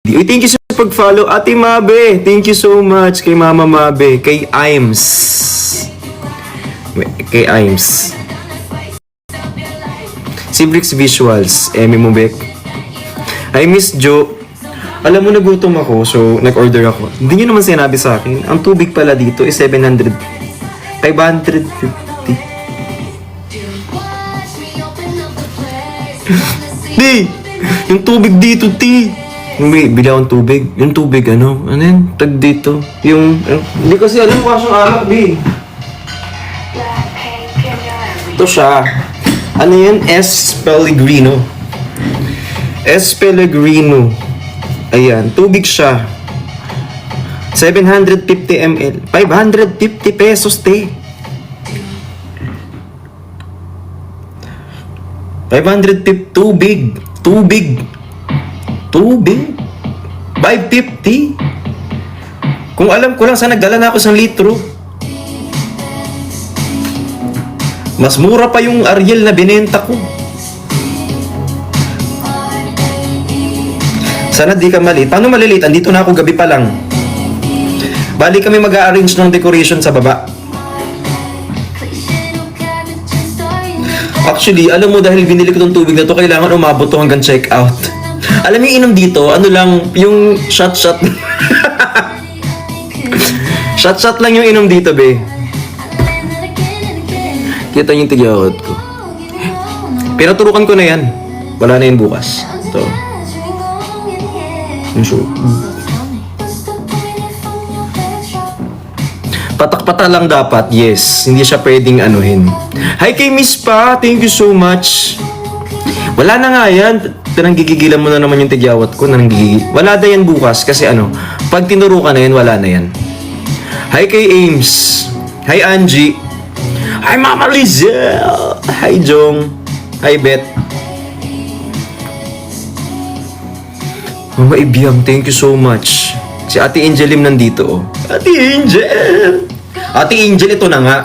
Uy, thank you sa pag-follow, Ate Mabe. Thank you so much kay Mama Mabe. Kay Imes. Kay Imes. Si Bricks Visuals. Emi Mubek. Hi, Miss Jo. Alam mo, nagutom ako, so nag-order ako. Hindi nyo naman sinabi sa akin. Ang tubig pala dito is 550. Di! Yung tubig dito, Ti! May bili akong tubig. Yung tubig, ano yun? Tag dito. Yung, hindi kasi alam ko kasyang alak, Di. Ito siya. Ano yun? S. Pellegrino. S. Pellegrino. Ayan, tubig siya. 750 ml. 550 pesos, Ti. 550 tubig. Tubig. 550. Kung alam ko lang, sana nagdala na ako ng litro. Mas mura pa yung Ariel na binenta ko. Sana di ka maliit. Paano maliliit? Andito na ako gabi pa lang. Bali kami mag-a-arrange ng decoration sa baba. Actually, alam mo, dahil binili ko tong tubig na to, kailangan umabot to hanggang check out. Alam mo yung inom dito, ano lang, yung shot. Shot lang yung inom dito, be. Kita yung tigyawat ko. Pero turukan ko na yan. Wala na yun bukas. Ito. Yung show. Patak-pata lang dapat, yes. Hindi siya pwedeng anuhin. Hi kay Miss Pa, thank you so much. Wala na nga yan. Nangigigilan mo na naman yung tigyawat ko. Wala na yan bukas kasi ano, pag tinuro ka na yan, wala na yan. Hi kay Ames. Hi Angie. Hi Mama Lizelle. Hi Jong. Hi Beth. Mama Ibiam, thank you so much. Si Ate Angel Lim nandito, oh. Ate Angel! Ate Angel, ito na nga.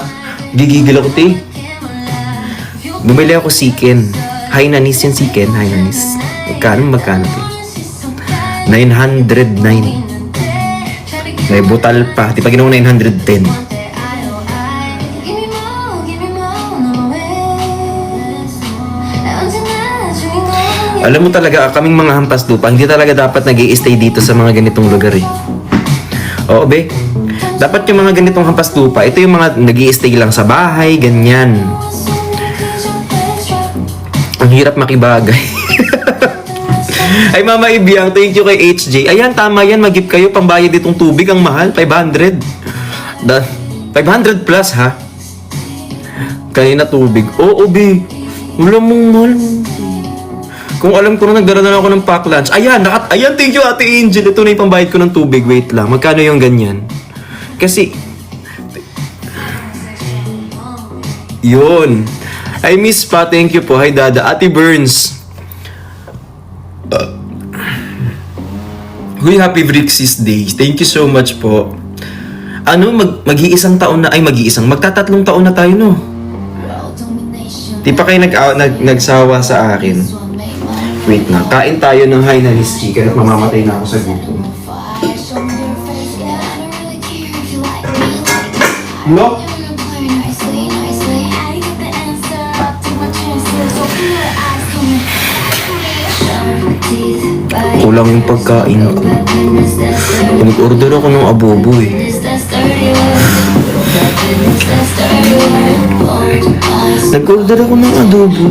Gigigil ako, te. Bumili ako siken. Hi Nanis yung siken. Hi Nanis. Magkano, te? 909. May butal pa. Di pa ginawa 910. Alam mo talaga, kaming mga hampas lupa, hindi talaga dapat nag-i-stay dito sa mga ganitong lugar eh. Oo, be. Dapat yung mga ganitong hampas lupa, ito yung mga nag-i-stay lang sa bahay, ganyan. Ang hirap makibagay. Ay, Mama Ibiang, thank you kay HJ. Ayan, tama yan, mag-give kayo, pambayad itong tubig, ang mahal, 500. 500 plus, ha? Kanina tubig. Oo, be. Wala mong mahal. Kung alam ko na nagdala na ako ng pack lunch. Ayan, ayan, thank you Ate Angel. Ito na yung pambayad ko ng tubig. Wait lang, magkano yung ganyan? Kasi, yun. I miss pa, thank you po. Hi Dada. Ate Burns. Huy, happy Brixis Day. Thank you so much po. Ano, mag-iisang taon na, magtatatlong taon na tayo, no? Di pa kayo nagsawa sa akin. Wait na, kain tayo ng Hainanese chicken at mamamatay na ako sa gutom. Look! Kulang yung pagkain ko. Nag-order ako ng adobo eh. Nag-order ako ng adobo.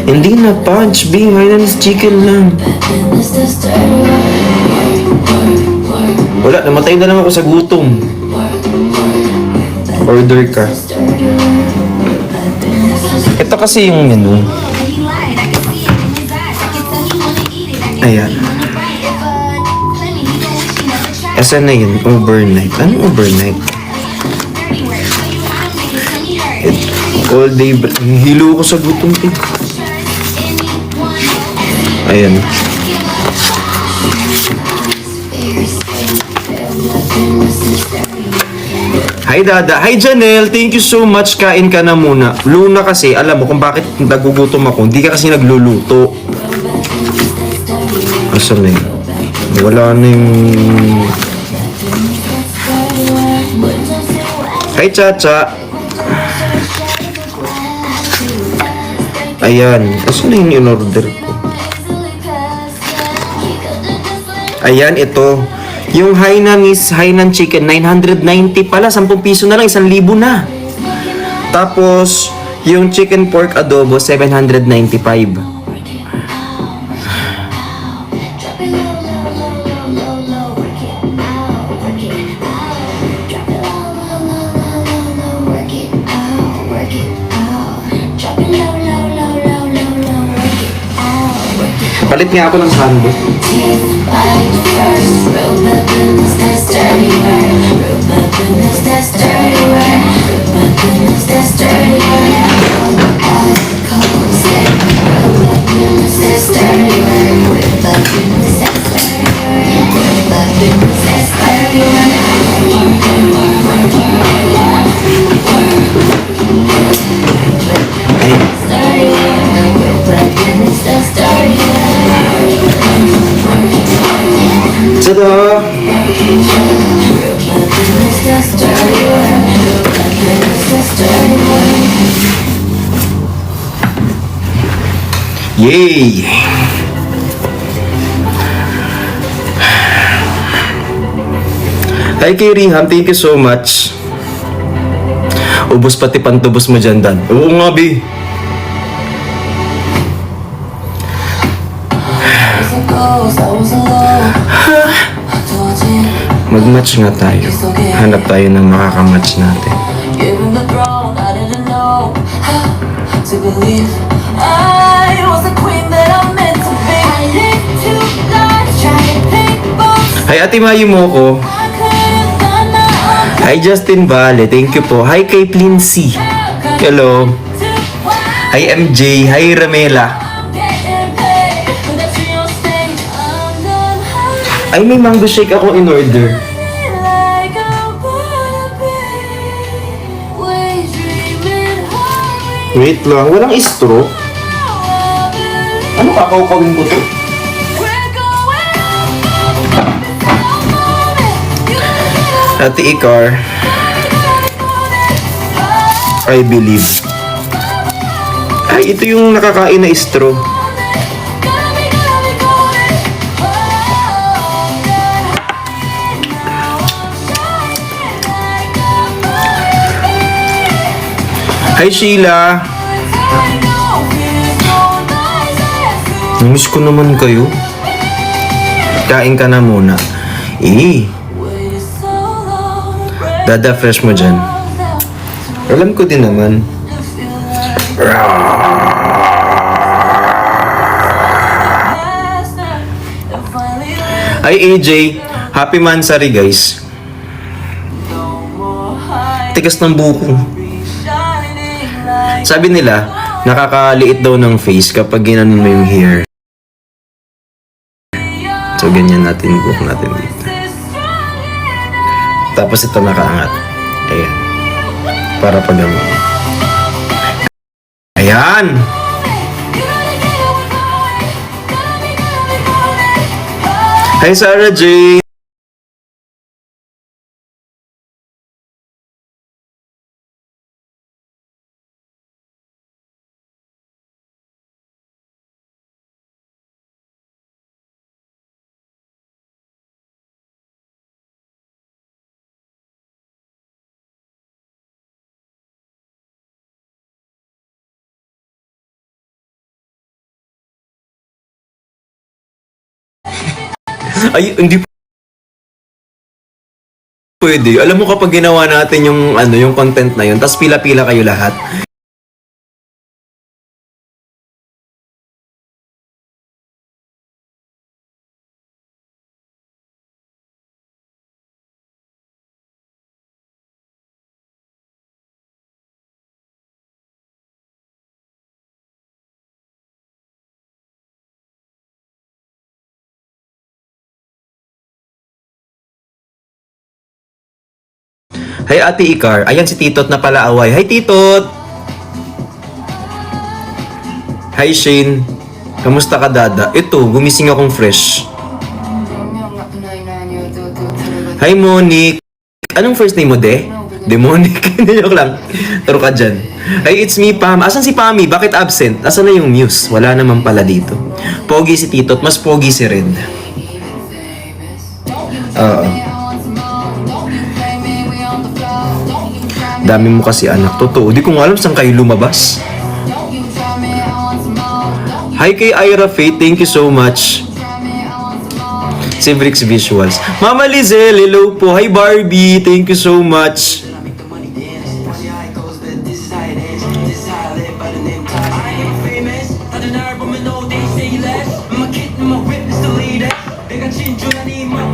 Hindi na punch, B. Hainanese chicken lang. Wala, namatay na lang ako sa gutom. Order ka. Ito kasi yung menu. Ayan. Asan na yun? Overnight. Anong overnight? All day. Hilo ko sa gutom eh. Ayan. Hi Dada. Hi Janelle. Thank you so much. Kain ka na muna. Luna kasi, alam mo kung bakit nagugutom ako. Hindi ka kasi nagluluto. Asan na yun? Wala na yung... Hi, Chacha! Ayan. Asan na yung in-order ko? Ayan, ito. Yung Hainan chicken, 990 pala. 10 piso na lang, 1,000 na. Tapos, yung chicken pork adobo, 795. Palit nga ako ng sandwich. Tada! Yay! Hi kay Riham, thank you so much. Ubus pati pantubos mo dyan, Dan. Oo nga, B. Mag-match nga tayo. Hanap tayo ng makaka-match natin. Hi, Ate Mayu Moko. Hi, Justin Vale. Thank you po. Hi, Caitlin C. Hello. Hi, MJ. Hi, Ramela. Ay, may mango shake ako in order. Wait lang, walang straw. Ano kakawkawin ko to? Ate Icar, I believe. Ay, ito yung nakakain na straw. Hi Sheila! Namiss ko naman kayo. Kain ka na muna. Dada fresh mo dyan. Alam ko din naman. Hi AJ! Happy Mansari guys. Tigas ng buko. Sabi nila, nakakaliit daw ng face kapag ginanon mo yung hair. So, ganyan natin, buhok natin dito. Tapos ito nakaangat. Ayan. Para pag ayan! Hi, Sarah J! Ay, hindi pwede. Alam mo kapag ginawa natin yung yung content na yun, tapos pila-pila kayo lahat. Hi Ate Icar. Ayan si Titot na pala away. Hi Titot! Hi Shane. Kamusta ka, Dada? Ito, gumising akong fresh. Hi, Monique. Anong first name mo, De? Demonic. Joke lang. Taro ka dyan. Ay, it's me, Pam. Asan si Pami? Bakit absent? Asan na yung Muse? Wala naman pala dito. Pogi si Tito at mas pogi si Red. Oo. Dami mo kasi anak. Totoo. Di ko nga alam saan kayo lumabas. Hi kay Ira Faith. Thank you so much. Civrix Visuals. Mama Lizelle, hello po. Hi Barbie, thank you so much.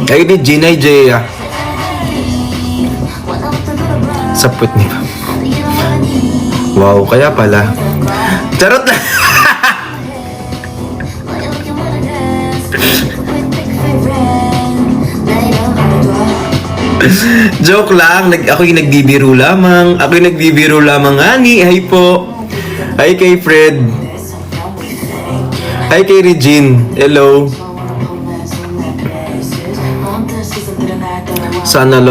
Ay di Gina, Jaya. Sapot niya. Wow, kaya pala. Charot na. Joke lang, ako yung nagbibiro lamang. Ako yung nagbibiro lamang, Ani. Hi po. Hi kay Fred. Hi kay Regine. Hello. Sana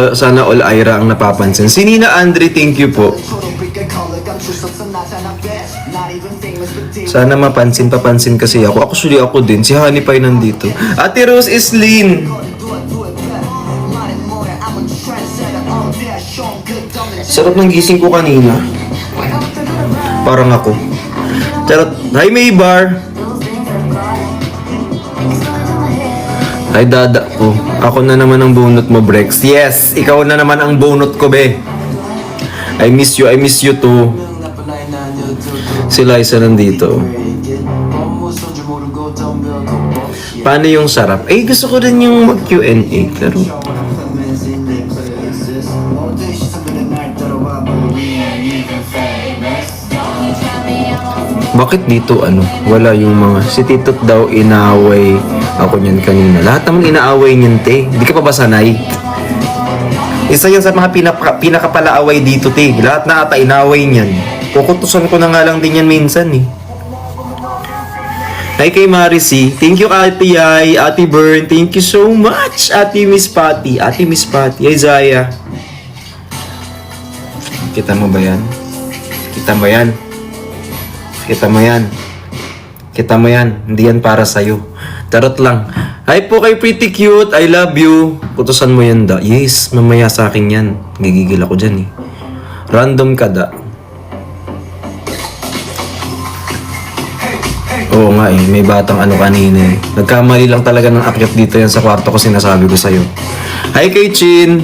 all Ira ang napapansin. Si Nina Andre, thank you po. Sana papansin kasi ako. Actually ako din. Si Honey Pie nandito. Ate Rose Islin. Sarap ng gising ko kanina. Parang ako. Charot. Hi Maybar. Hi Dada ko. Ako na naman ang bunot mo, Brex. Yes, ikaw na naman ang bunot ko, be. I miss you too. Si Liza nandito. Paano yung sarap? Eh, gusto ko rin yung mag-Q&A. Pero bakit dito wala yung mga si Titot daw inaaway ako niyan kanina. Lahat naman inaaway niyan, te. Hindi ka pa ba sanay? Isa yan sa mga pinakapalaaway dito, te. Lahat na ata inaaway niyan. Kukutusan ko na nga lang din yan minsan, eh. Hi kay Marisi. Thank you, Ate Yay. Ate Bern. Thank you so much. Ate Miss Patty. Ate Miss Patty. Hi, Zaya. Kita mo ba yan? Kita mo yan? Kita mo yan. Kita mo yan. Hindi yan para sa'yo. Tarot lang. Hi po kay Pretty Cute. I love you. Putusan mo yan, da. Yes, mamaya sa akin yan. Gigigil ako dyan, eh. Random ka, da. Oo nga, eh. May batang kanina, eh. Nagkamali lang talaga ng akyat dito yan sa kwarto ko, sinasabi ko sa'yo. Hi kay Chin.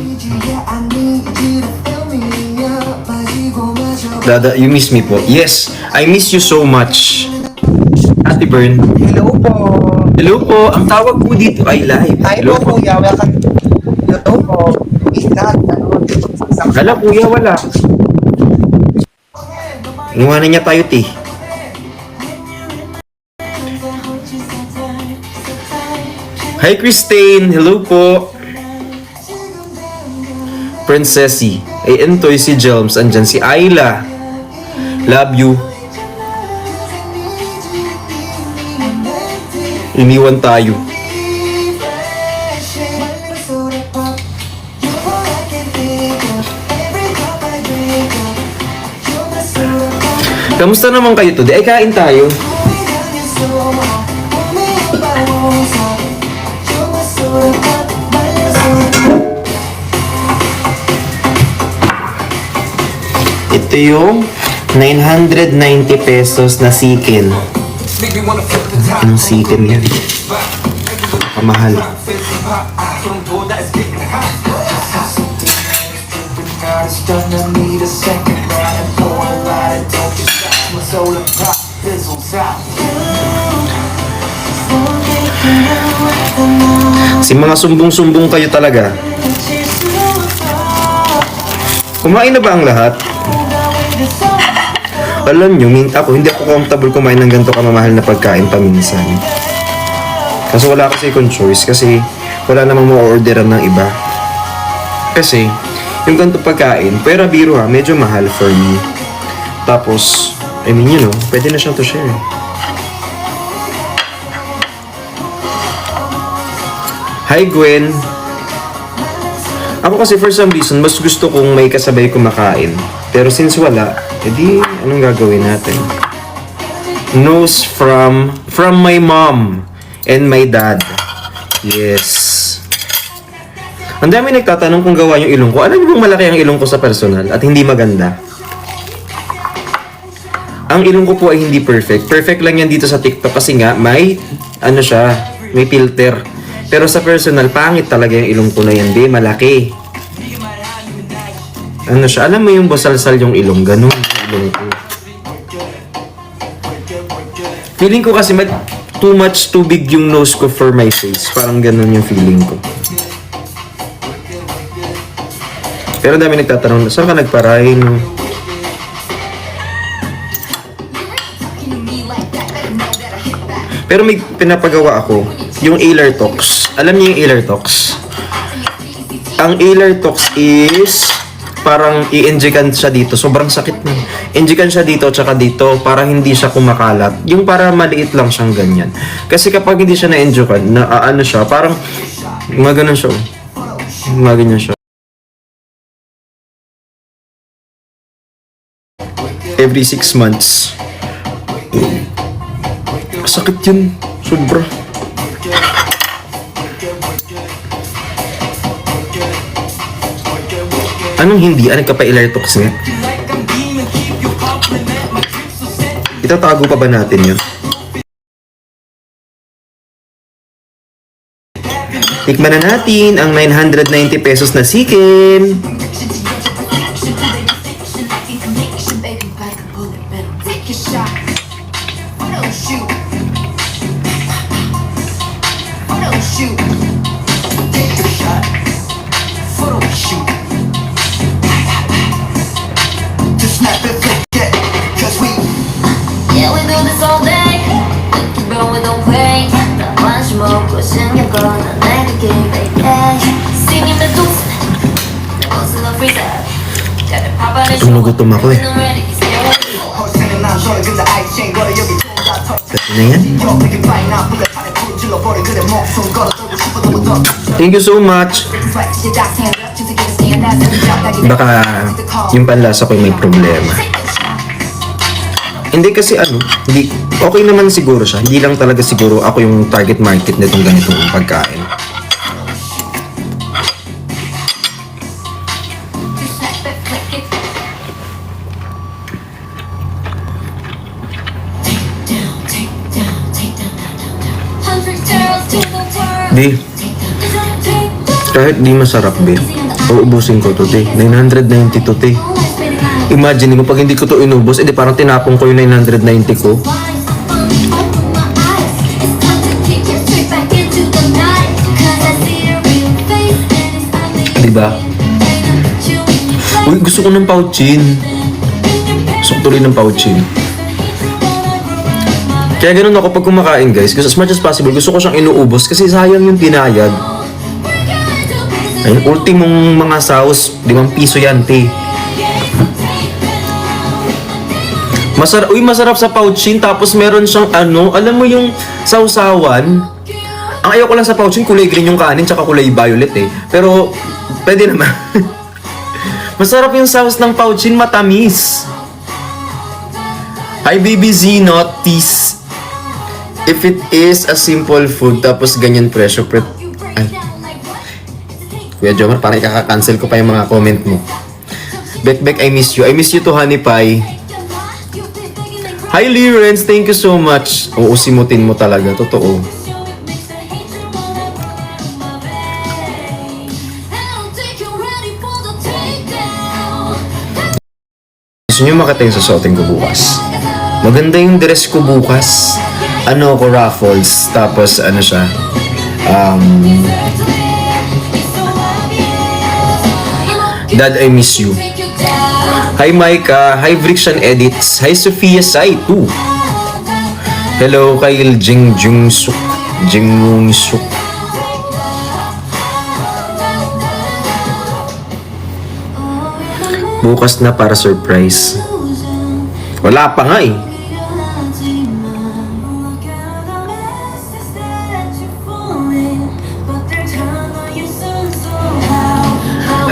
Dada, you miss me po. Yes, I miss you so much. Ate Bern. Hello po. Hello po. Ang tawag po dito ay live. Hi po, kuya. Welcome. Hello po. Miss lahat. Hala, kuya, wala. Inuwanan niya tayo, ti. Hi, Christine. Hello po. Princessy. Ay, entoy si Jelms. Andyan si Ayla. Love you. Iniwan tayo. Kamusta naman kayo today? Ay, kain tayo. Ito yung 990 pesos na sikin. Anong sikin yan? Pamahal. Si mga sumbong-sumbong kayo talaga. Kumain na ba ang lahat? Alam nyo, hindi ako comfortable kumain ng ganito kamamahal na pagkain paminsan. Kasi wala kasi akong choice kasi wala namang ma-orderan ng iba. Kasi, yung ganito pagkain, pera biro ha, medyo mahal for me. Tapos, I mean, pwede na siyang to share. Hi, Gwen. Ako kasi for some reason, mas gusto kong may kasabay kumakain. Pero since wala, edi anong gagawin natin? Nose from my mom and my dad. Yes. Ang dami nagtatanong kung gawa yung ilong ko. Alam niyo bang malaki ang ilong ko sa personal at hindi maganda? Ang ilong ko po ay hindi perfect. Perfect lang yan dito sa TikTok kasi nga may ano siya, may filter. Pero sa personal, pangit talaga yung ilong ko na yan, be, malaki. Ano siya, alam mo yung basalsal yung ilong, ganun yung ilong ko. Feeling ko kasi too big yung nose ko for my face. Parang ganun yung feeling ko. Pero dami nagtatanong, saan ka nagparay, no? Pero may pinapagawa ako, yung Alertox. Alam niyo yung Alertox? Ang Alertox is parang i-injekan siya dito. Sobrang sakit na. Injekan siya dito tsaka dito para hindi siya kumakalat. Yung para maliit lang siyang ganyan. Kasi kapag hindi siya na-injekan, ano siya, parang maganon siya. Maganyan siya. Every 6 months. Sakit yun. Sobra. Anong hindi? Ano ka pa Alertox nga? Itatago pa ba natin yun? Tikman na natin ang 990 pesos na sikin. Yeah, we do this all day. Bro, we don't play. Not much more pushing your goal. Not negative, baby. Singing the deuce. Never see the freezer. Got it pop out. Gutom na gutom ako eh. Pwede na yan. Thank you so much. Baka yung panlasa ko may problema. Hindi kasi hindi, okay naman siguro siya. Hindi lang talaga siguro ako yung target market nitong ganitong pagkain. Di, kahit di masarap, be, uubusin ko to, te. 990 to, te. Imagine mo, pag hindi ko to inubos, edi parang tinapong ko yung 990 ko. Diba? Uy, gusto ko ng pouchin. Gusto ko tuloy ng pouchin. Kaya ganun ako pag kumakain, guys. Kasi as much as possible, gusto ko siyang inuubos kasi sayang yung pinayad. Ayun, ultimong mga sauce, 5 piso yan, te. Masarap sa pouchin, tapos meron siyang alam mo yung sausawan. Ang ayaw ko lang sa pouchin, kulay green yung kanin, tsaka kulay violet eh. Pero, pwede naman. Masarap yung sauce ng pouchin, matamis. Hi, baby Z, not tease. If it is a simple food, tapos ganyan presyo, ay. Kuya Jomar, parang ikaka-cancel ko pa yung mga comment mo. Bek, I miss you. I miss you to, honey pie. Hi, Lawrence. Thank you so much. Oo, simutin mo talaga. Totoo. Gusto nyo makita yung susuotin ko bukas? Maganda yung dress ko bukas. Ano ko, ruffles. Tapos, siya. Dad, I miss you. Hi, Micah. Hi, Vrixian Edits. Hi, Sophia Sai, too. Hello, Kyle Jing Suk. Jing Suk. Bukas na para surprise. Wala pa nga eh.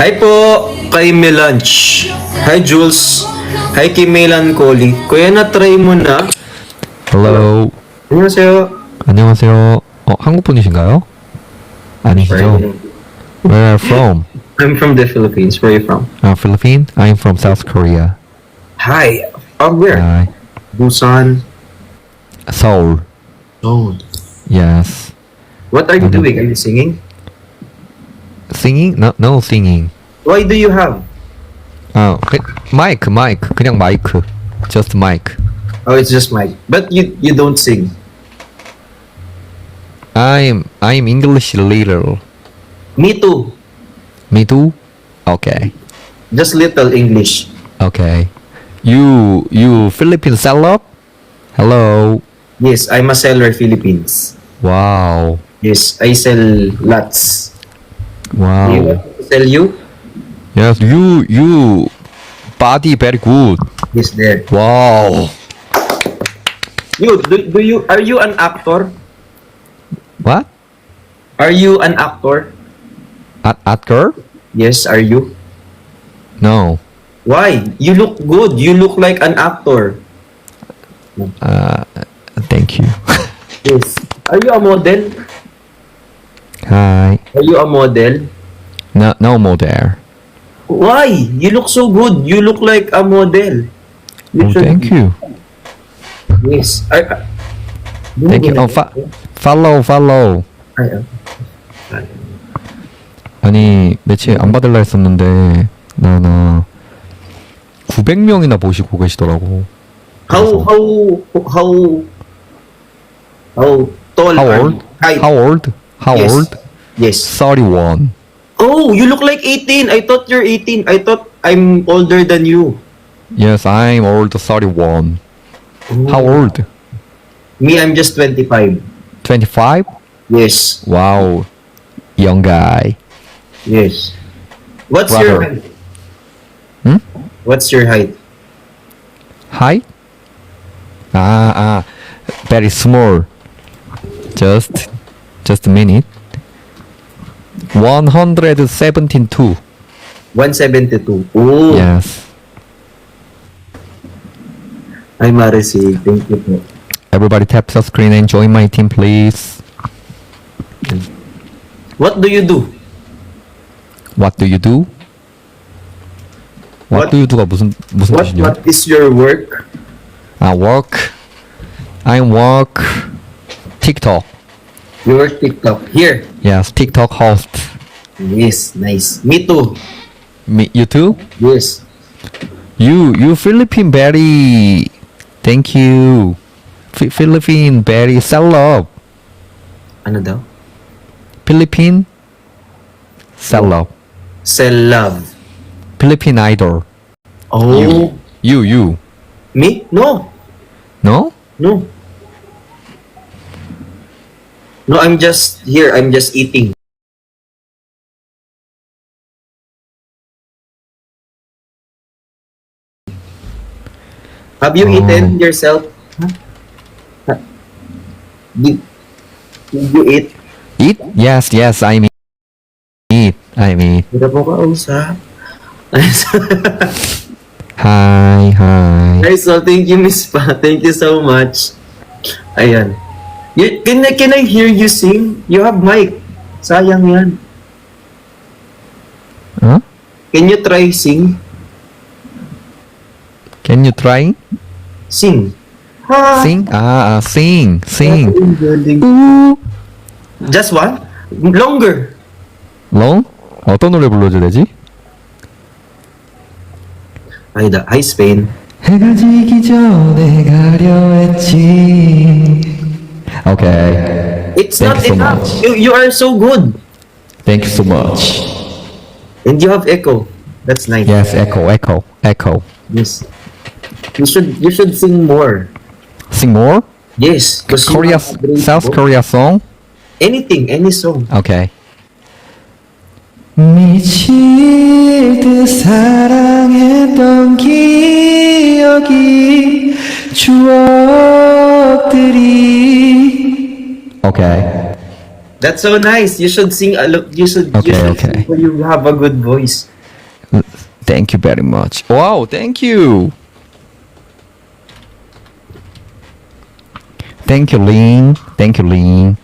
Hi po kay Melanch. Hi Jules. Hi kay Melancholy. Kuya, na-try mo na? Hello. 안녕하세요. 안녕하세요. 한국 분이신가요? 아니시죠? Where are you from? I'm from the Philippines. Where are you from? Philippines? I'm from South Korea. Hi. Where? Hi. Busan. Seoul. Oh. Yes. What are you doing? Are you singing? Singing? No singing. Why do you have? 마이크. 그냥 마이크. Just mic. Oh, it's just mic. But you don't sing. I'm English little. Me too. Me too? Okay. Just little English. Okay. You Philippine seller? Hello. Yes, I'm a seller Philippines. Wow. Yes, I sell lots. Do you Wow. want me to sell you? Yes, you body very good. Yes, there. Wow. Are you an actor? What? Are you an actor? Actor? Yes, are you? No. Why? You look good. You look like an actor. Thank you. Yes. Are you a model? Hi. Are you a model? No model. Why? You look so good. You look like a model. Thank you. Yes. Thank you. Follow. 아니 매체 안 받을라 했었는데 나 900명이나 보시고 계시더라고. How tall How are old? you? Height. How Yes. old? Yes. 31. Oh, you look like 18. I thought you're 18. I thought I'm older than you. Yes, I'm old 31. How old? Me, I'm just 25. 25? Yes. Wow. Young guy. Yes. What's your Brother. height? Hmm? What's your height? Height? Very small. Just a minute. 172. 172. Oh, Yes. Hi Marcy. Thank you po. Everybody tap the screen and join my team, please. What do you do? What do you do? What What- do you do가 무슨 뜻이냐? What is your work? Work. I work TikTok. You work TikTok. Here. Yes, TikTok host. Yes, nice. Me too. You too? Yes. You Philippine very. Thank you. Philippine very sell up. Ano daw? Philippine sell up. Sell love. Philippine idol. Oh. You. Me? No. No? No. No, I'm just here. I'm just eating. Have you Oh. eaten yourself? Huh? Did you eat? Eat? Yes. I mean eat. Hirap mo kausap. Hi. Nice, so thank you, Miss Pa. Thank you so much. Ayan. Can I hear you sing? You have mic. Sayang yan. Huh? Can you try sing? Can you try? Sing. Ha! Sing? Sing. Galing. Ooh. Just one? Longer. Long? 어떤 노래 불러줘야 되지? 아니다. Hi, Spain. 해가 지기 전에 가려 했지. Okay. It's Thank not you so enough. much. You are so good. Thank you so much. And you have echo. That's nice. Yes, echo. Yes. You should sing more. Sing more? Yes. 'cause you Korea, have a great South voice. Korea song? Anything, any song. Okay. 미칠 듯 사랑했던 기억이 추억들이 Okay. That's so nice. You should sing. You should. Okay, you should okay. sing when you have a good voice. Thank you very much. Wow, thank you. Thank you, Lin. Thank you, Lin.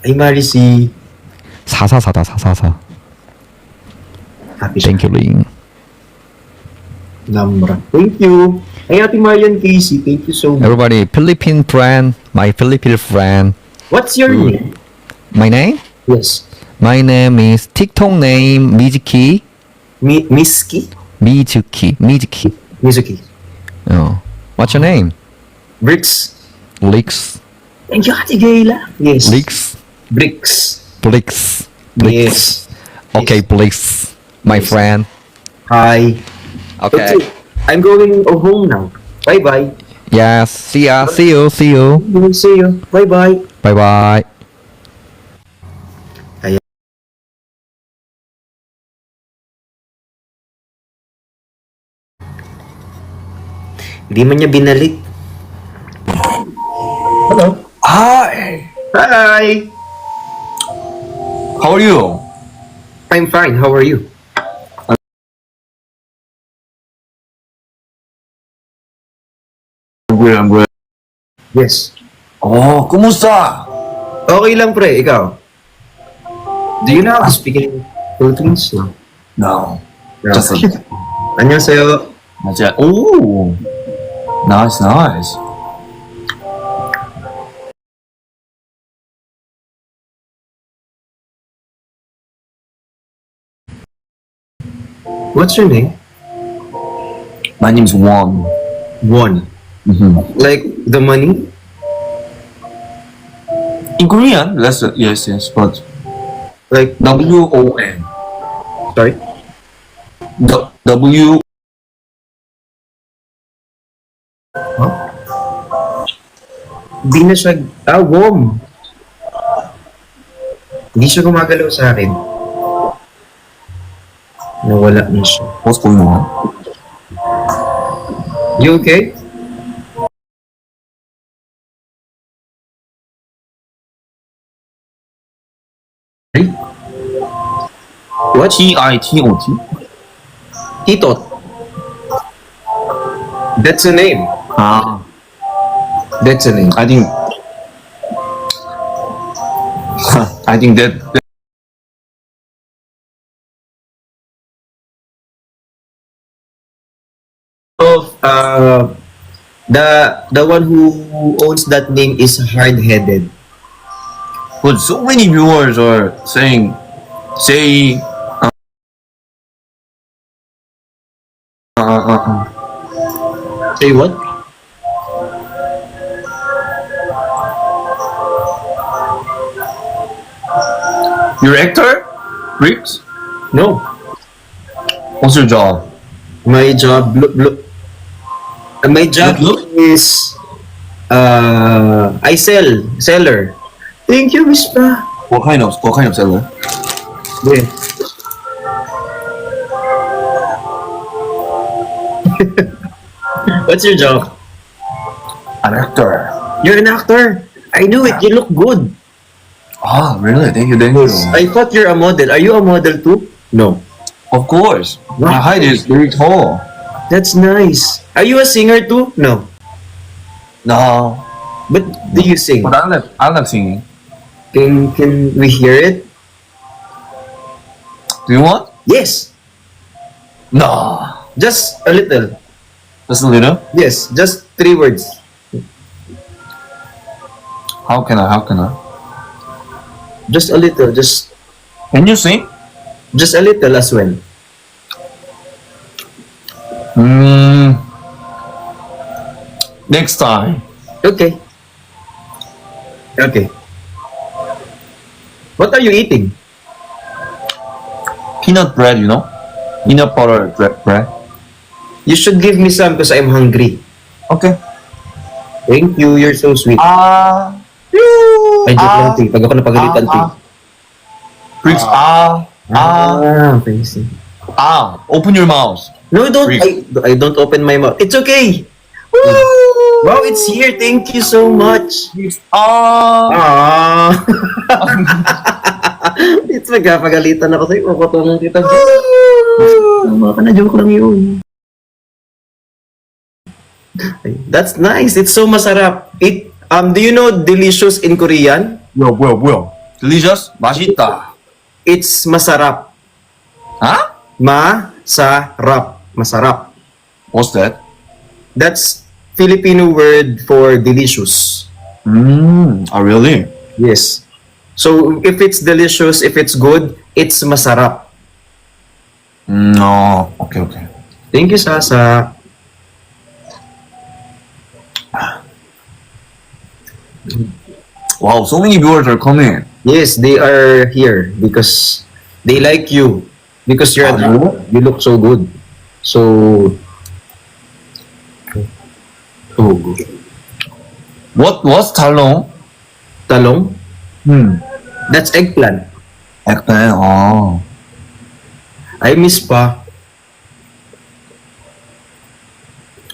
Ay, Marcy. 444다, 444. Happy siya. Thank you, Lin. Namra. Thank you. Ay, Ate Marian Casey. Thank you so much. Everybody, Philippine friend, my Philippine friend. What's your name? My name? Yes. My name is TikTok name Mizuki. Miski? Mizuki. Mizuki. Oh. What's your name? Bricks. Lix. Thank you, Ate Gayla. Yes. Lix. Bricks. Blix. Yes. Okay, Yes. Blix. My Yes. friend. Hi. Okay. I'm going home now. Bye-bye. Yes. See ya. See you. See you. See you. Bye-bye. Bye bye. Hindi man niya binalik. Hello. Hi. Hi! How are you? I'm fine. How are you? I'm good. Yes. Oh, kumusta? Okay lang, pre. Ikaw? Do you know how to speak in Philippines? No. No. No. Just a 안녕하세요. 맞아. Oh. Nice, nice. What's your name? My name's Won. Won. Mm-hmm. Like the money? In Korean, that's yes, but Like, WON. sorry? W. Hindi na siya, warm. Hindi siya gumagalaw sa akin. Nawala na siya. What's going on? You okay? What? TITOT. Titot. That's a name. Ah, That's a name. I think. I think that. Of the one who owns that name is hard-headed. But so many viewers are saying, say. Say what? You're actor, Ricks. No. What's your job? My job, my job Look. is I seller. Thank you, Mispa. What kind of seller? Yeah. What's your job? An actor. You're an actor. I knew it. You look good. Ah, really? Thank you, thank you. I thought you're a model. Are you a model too? No. Of course. My height is very tall. That's nice. Are you a singer too? No. No. But do you sing? But I like singing. Can we hear it? Do you want? Yes. No. Just a little. Just a little? Yes. Just 3 words. How can I? Just a little. Just Can you sing? a little as well. Next time. Okay. Okay. What are you eating? Peanut bread, you know? Peanut butter bread. You should give me some because I'm hungry. Okay. Thank you. You're so sweet. Ay, joke lang, T. Pag ako napagalitan, T. Bricks, Okay, see. open your mouth. No, don't. Rick. I don't open my mouth. It's okay. Woo! Wow, it's here. Thank you so much. Ah. Ah. It's magkapagalitan ako sa'yo. Kukutungan kita. Tama ka na. Joke lang yun. That's nice. It's so masarap. Do you know delicious in Korean? 뭐야. Delicious? 맛있다. It's masarap. Huh? Masarap. Masarap. What's that? That's Filipino word for delicious. Oh, really? Yes. So if it's delicious, if it's good, it's masarap. No. Okay. Thank you, Sasa. Wow, so many viewers are coming. Yes, they are here because they like you. Because you're you look so good. So good. What's talong? Talong? Hmm. That's eggplant. Eggplant. Oh. I miss pa.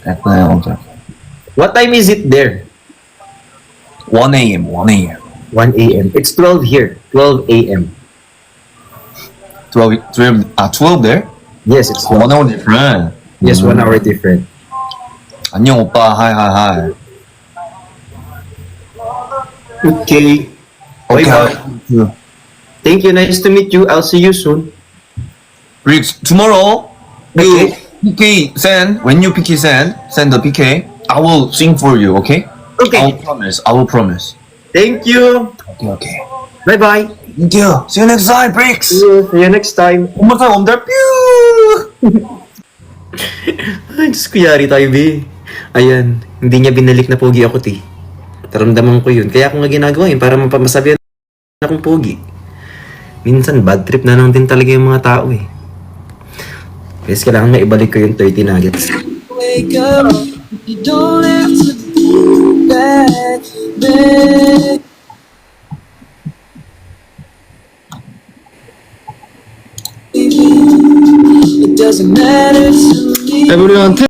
Eggplant. Okay. What time is it there? 1 a.m. 1 a.m. It's 12 here. 12 a.m. 12 there? Yes, it's 1 12. hour different. Yes, 1 hour different. 안녕 오빠. Hi. Okay. Okay. Bye-bye. Thank you. Nice to meet you. I'll see you soon. Briggs, tomorrow you Okay. PK send when you PK send the PK. I will sing for you. Okay? Okay. I will promise. Thank you. Okay. Bye-bye. Thank you. See you next time, Briggs. See you next time. One more time, there. Pew! Ay, Diyos ko, yari tayo, be. Ayan, hindi niya binalik na pogi ako, ti. Taramdaman ko yun. Kaya ako nga ginagawa yun para masabihan akong pogi. Minsan, bad trip na lang din talaga yung mga tao, eh. Guys, kailangan maibalik ko yung 30 nuggets. Wake up, you don't have to be back, back. It doesn't matter to me. Everyone, tip,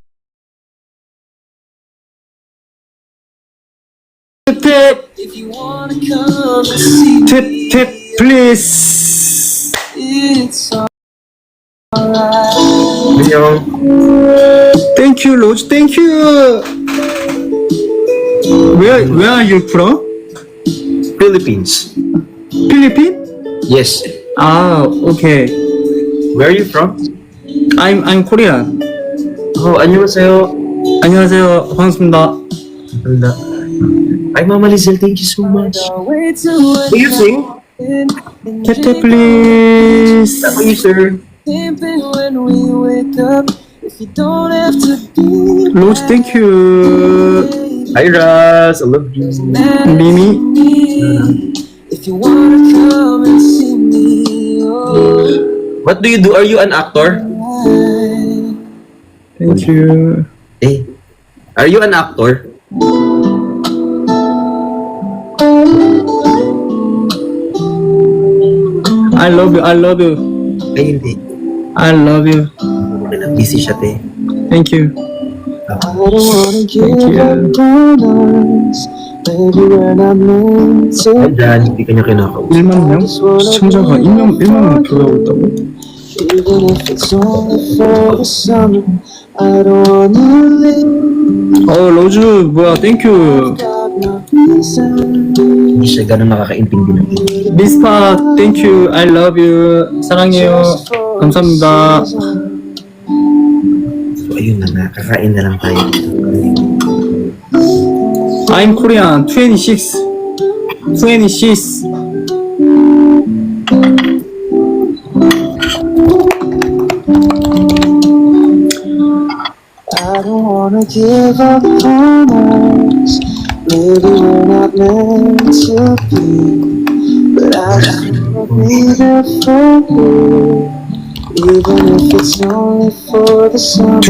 tip, If you wanna come and see tip, me, tip, please. it's alright. Annyeong. Thank you, Rose. Thank you. Where are you from? Philippines. Philippines? Yes. Ah, okay. Where are you from? I'm Korean. Oh, 안녕하세요. 안녕하세요. 반갑습니다. Wala. Ay, Mama Lizelle, thank you so much. Wait till Do you sing? Tip, tip, please. Ako you, sir. same thing when we wake up. If you don't have to be Rose, thank you. Hi, Raz. I love you. Mimi. me, if you wanna come and see me, oh, What do you do? Are you an actor? Thank you. Eh, are you an actor? I love you. I love you. Ay, hindi. I love you. Busy siya, te. Thank you. I don't wanna give you. up on us. Maybe we're not meant Ay, to. dad, hindi ka niya kinakausap. 1만 명? 시청자가 1만 명을 들어가고 있다고? Even if it's only for the summer, I don't wanna leave. 로즈, 뭐야, 땡큐. Got no reason. Hindi siya ganun nakakaintindi ng English. 미스파, 땡큐. I love you. 사랑해요. 감사합니다. So, ayun na, nakakain na lang tayo. I'm Korean. 26. 26. I don't wanna give up on us. Maybe we're not meant to be, but I wanna be there for you. Even if it's only for the summer,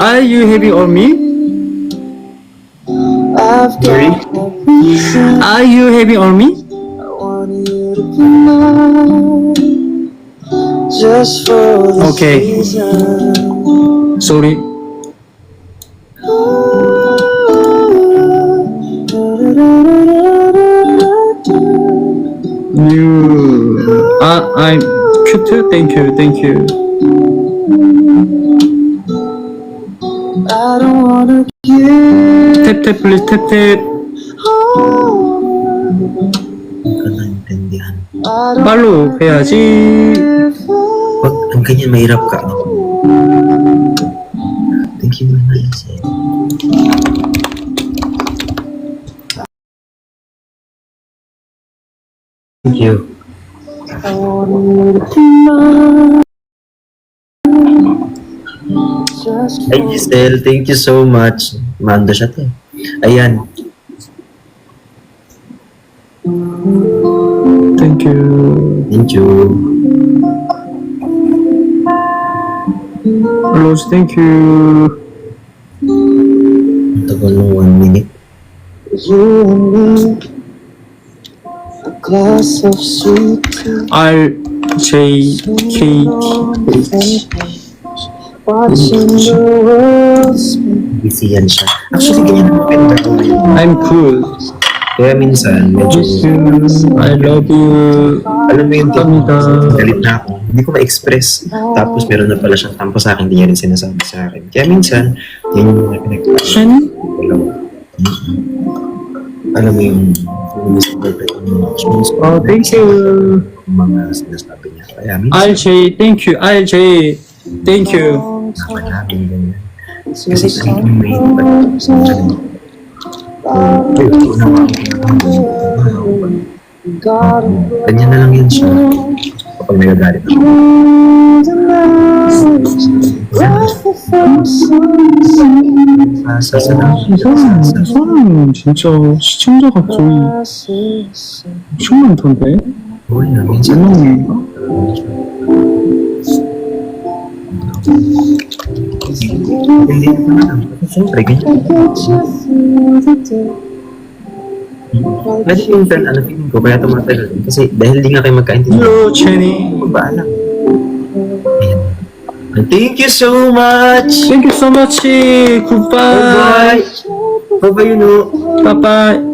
Are you happy on me? I've Sorry? got no reason. Are you happy on me? I want you to be mine, just for this Okay. reason. Sorry. too. Thank you. I don't wanna give Tap please, tap. Hindi ka naintindihan. I don't 팔로우 해야지. Pag ang ganyan, mahirap ka. Thank you very much. Thank you. I want you to be mine. Just Ay, Giselle, thank you so much. Mando siya to. Ayan. Thank you. Thank you. Rose, thank you. Ang tagal ng 1 minute. you and me. A glass of sweet tea. RJKH. Watching the world spin. Busy yan siya. Actually, ganyan ang maganda ko ngayon. I'm cool. Kaya minsan, medyo, Miss you. I love you. alam mo yung Kamida. galit na ako. Hindi ko ma-express. Tapos meron na pala siyang tampo sa akin, hindi niya rin sinasabi sa akin. Kaya minsan, yun yung mga pinagpapalala. Shani? Alam mo yung misinterpret yung mga actions ko, Oh, thank you. yung mga sinasabi niya. Kaya minsan, RJ, thank you. RJ, thank you. naman ganyan. Kasi sabi mo may iba sa ganyan. Ayun, unawa ko ganyan na lang yan siya. Kapag nagagalit ako. 이 사람 진짜 시청자가 거의 엄청 많던데? Uy, na, minsan. 얼마인가? Hindi naman alam. Siyempre, ganyan. Pwede minsan, feeling ko, kaya tumatagal. Kasi dahil di nga kayo magkaintindihan. Hello, Jenny. Magbaala. Ayan. Thank you so much! Thank you so much. Goodbye. Bye-bye! Bye-bye, you know. Bye-bye.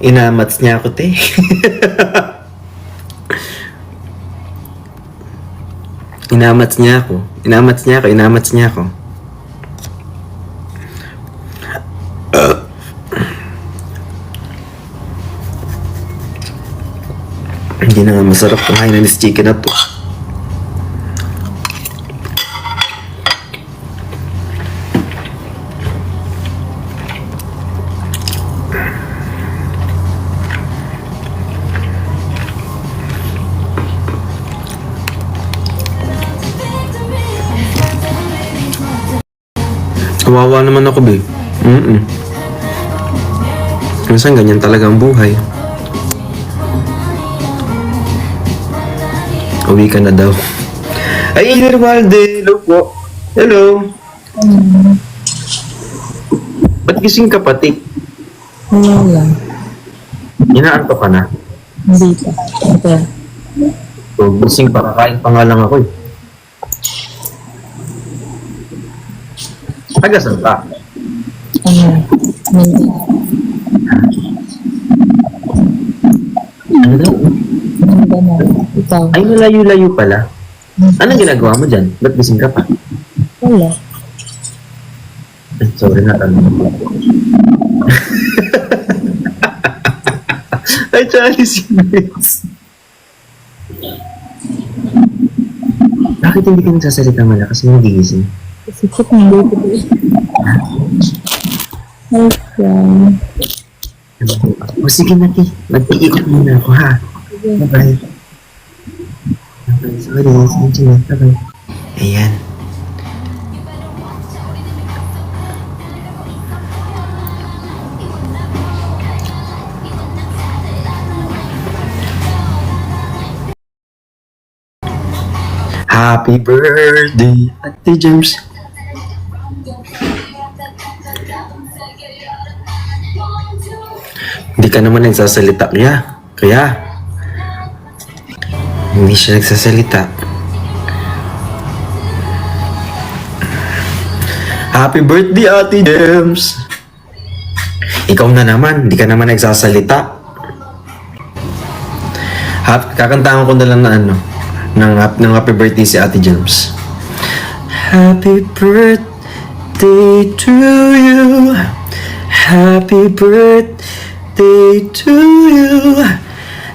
Inamats niya ako, te. Inamats niya ako. Inamats niya ako. Hindi na nga masarap kumain ng chicken na to. Kawawa naman ako, babe. Minsan ganyan talaga ang buhay. Uwi ka na daw. Ay, Walde! Hello po. Hello. Ba't gising ka pati? Wala lang. Inaanto ka na? Hindi pa. Okay. So, gising pa. Kakain pa nga lang ako eh. Taga saan ka? Ano? Ano daw? Ano na? Ikaw? Ay, malayo-layo pala. Anong ginagawa mo dyan? Ba't gising ka pa? Wala. Ay, sorry na. Ay, Charlie, serious. Bakit hindi ka nagsasalita malakas mo nagigising? Sikit ng dito. Ay, yan. O sige na, Ti. Mag-iikot muna ako, ha? Bye-bye. Sorry, sige na. Bye-bye. Ayan. Happy birthday, Ate James. Hindi ka naman nagsasalita, Kaya, hindi siya nagsasalita. Happy birthday, Ate James. Ikaw na naman, hindi ka naman nagsasalita. Kakantahan ko na lang na ano, ng happy birthday si Ate James. Happy birthday to you. Happy birthday to you.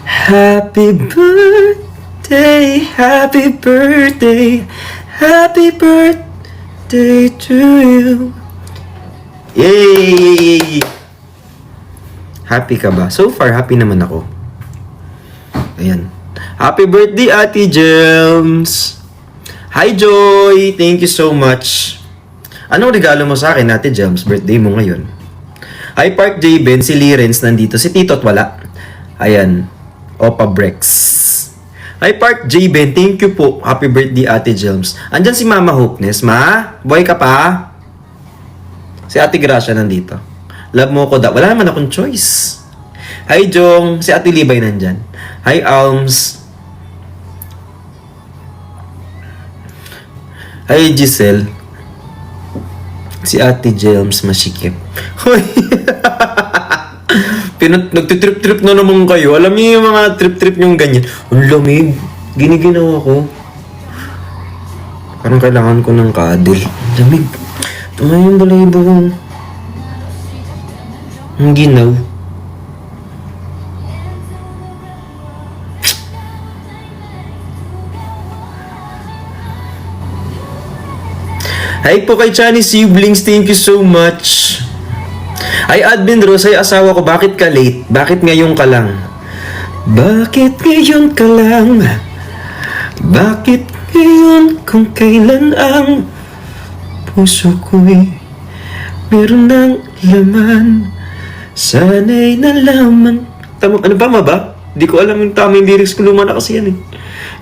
Happy birthday, happy birthday, happy birthday to you. Yay! Happy ka ba? So far, happy naman ako. Ayan. Happy birthday, Ate Gems! Hi, Joy! Thank you so much. Anong regalo mo sa akin, Ate Gems? Birthday mo ngayon. Hi, Park J. Ben. Si Lirens nandito. Si Tito't wala. Ayan. Opa Brex. Hi, Park J. Ben. Thank you po. Happy birthday, Ate Gems. Andyan si Mama Hopeness. Ma, buhay ka pa? Si Ate Gracia nandito. Love mo ko daw. Wala naman akong choice. Hi, Jong. Si Ate Libay nandyan. Hi, Alms. Hi, Giselle. Si Ate James masikip. Hoy. Nagtitrip-trip na naman kayo. Alam niyo yung mga trip-trip yung ganyan. Ang lamig. Giniginaw ako. Parang kailangan ko ng kadil. Lamig. Tumay yung balayibo ko. Ang ginaw. Hi po kay Chani Siblings, thank you so much. Hi Admin Rose, ay asawa ko, bakit ka late? Bakit ngayon ka lang? Bakit ngayon ka lang? Bakit ngayon kung kailan ang puso ko'y meron ng laman? Sana'y nalaman. Tama, ano ba ba? Di ko alam yung tamang lyrics ko, luma na kasi yan eh.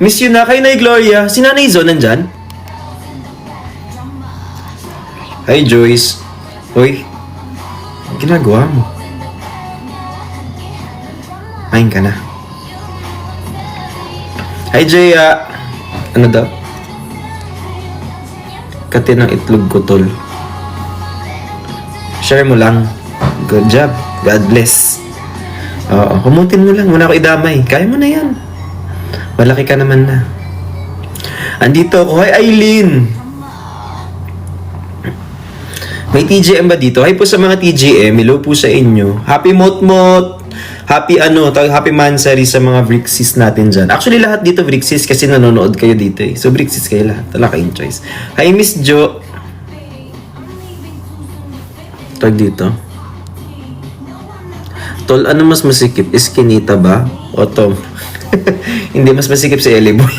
Miss you na, kay Nay Gloria. Si Nanay Zo nandyan? Hi Joyce. Hoy, ang ginagawa mo? Kain ka na. Hi Jaya. Ano daw? Kati ng itlog ko, tol. Share mo lang. Good job. God bless. Oo, kumutin mo lang. Muna ako idamay. Kaya mo na yan. Malaki ka naman na. Andito ako. Hi Aileen. May TGM ba dito? Hi po sa mga TGM. Hello po sa inyo. Happy Motmot. Happy Happy Mansari sa mga Vrixis natin dyan. Actually, lahat dito Vrixis kasi nanonood kayo dito eh. So, Vrixis kayo lahat. Wala kayong choice. Hi, Miss Jo. Tag dito. Tol, ano mas masikip? Iskinita ba? O Tom? Hindi, mas masikip si Eliboy.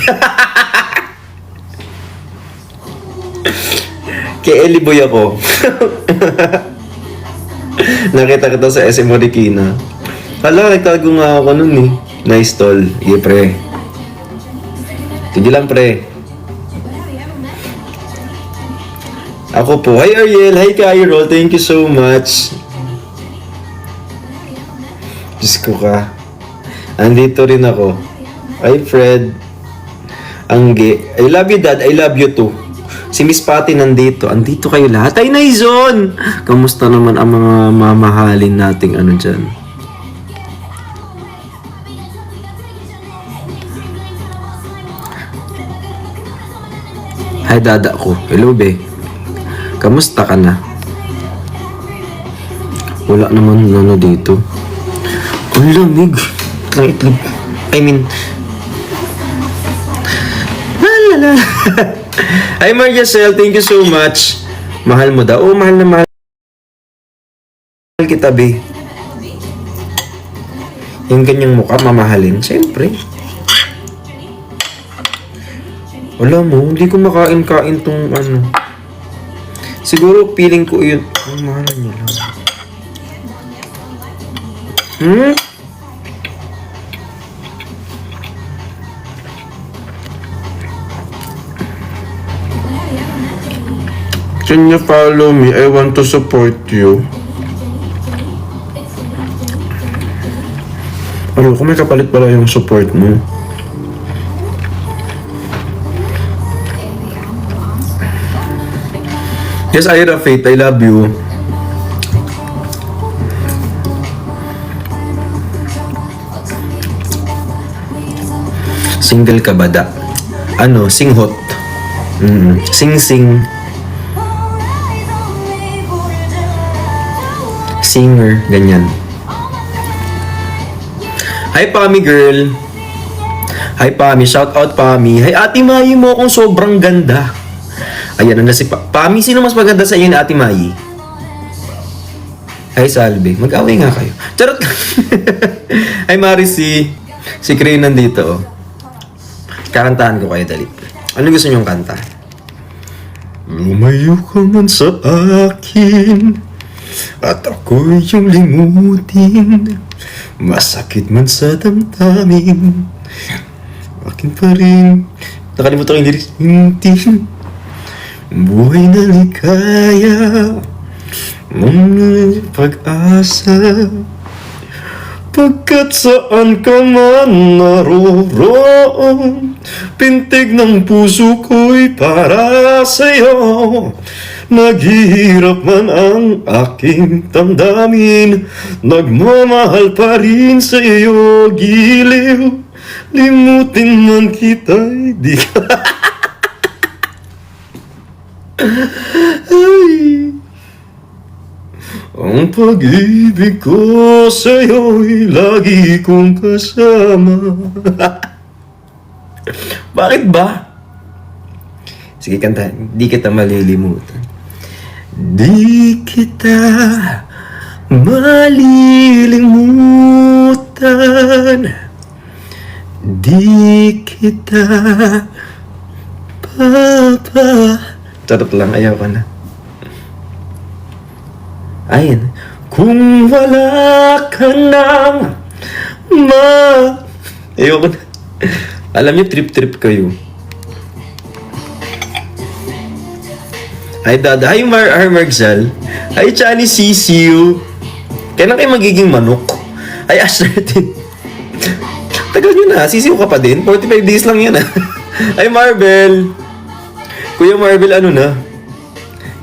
Kay Eliboy ako. Nakita kita sa SM Marikina. Hala, nagtago nga ako nun eh. Nice tol. Sige pre. Sige lang pre. Ako po. Hi Ariel. Hi Cairo. Thank you so much. Diyos ko ka. Andito rin ako. Hi Fred. Angge. I love you dad. I love you too. Si Miss Patty nandito. Andito kayo lahat. Ay, Naizon! Kamusta naman ang mga mamahalin nating ano dyan? Hi, dada ko. Hello, be. Kamusta ka na? Wala naman ano dito. Ang lamig. Ng itlog. I mean... Lalala. Hi Marjacel, thank you so much. Mahal mo daw. Oh, mahal na mahal kita, be. Yung ganyang mukha, mamahalin. Siyempre. Wala mo, hindi ko makain-kain tong ano. Siguro feeling ko yun. Ang mahal niya lang. Can you follow me? I want to support you. Ano, kung may kapalit pala yung support mo. Yes, Ira Faith, I love you. Single ka ba da? Ano? Singhot. Sing-sing. Singer. Ganyan. Hi, Pami girl. Hi, Pami. Shout out, Pami. Hi, Ate Mayi mo akong sobrang ganda. Ayan na si Pami. Sino mas maganda sa inyo ni Ate Mayi? Hi, Salve. Mag-away nga kayo. Charot. Hi, Marisi. Si Cray nandito, oh. Kakantahan ko kayo, dali. Ano gusto niyong kanta? Lumayo ka man sa akin at ako'y iyong limutin. Masakit man sa damdamin, akin pa rin. Nakalimutan ko yung lyrics. Buhay na ligaya, mga pag-asa. Pagkat saan ka man naroon, pintig ng puso ko'y para sa'yo. Naghihirap man ang aking damdamin, nagmamahal pa rin sa iyo, giliw. Limutin man kita'y di ka. Ay. Ang pag-ibig ko sa'yo'y lagi kong kasama. Bakit ba? Sige, kanta. Di kita malilimutan. Di kita malilimutan. Di kita Charot lang, ayaw ko na. Ayun. Kung wala ka nang ayoko na. Alam niyo, trip-trip kayo. Ay, Dada. Hi, Margzal. Hi, Chani Sisiu. Kailan kayo magiging manok? Ay, Ashertin. Tagal nyo na. Sisiu ka pa din. 45 days lang yan, ah. Ay, Marvel. Kuya Marvel, ano na?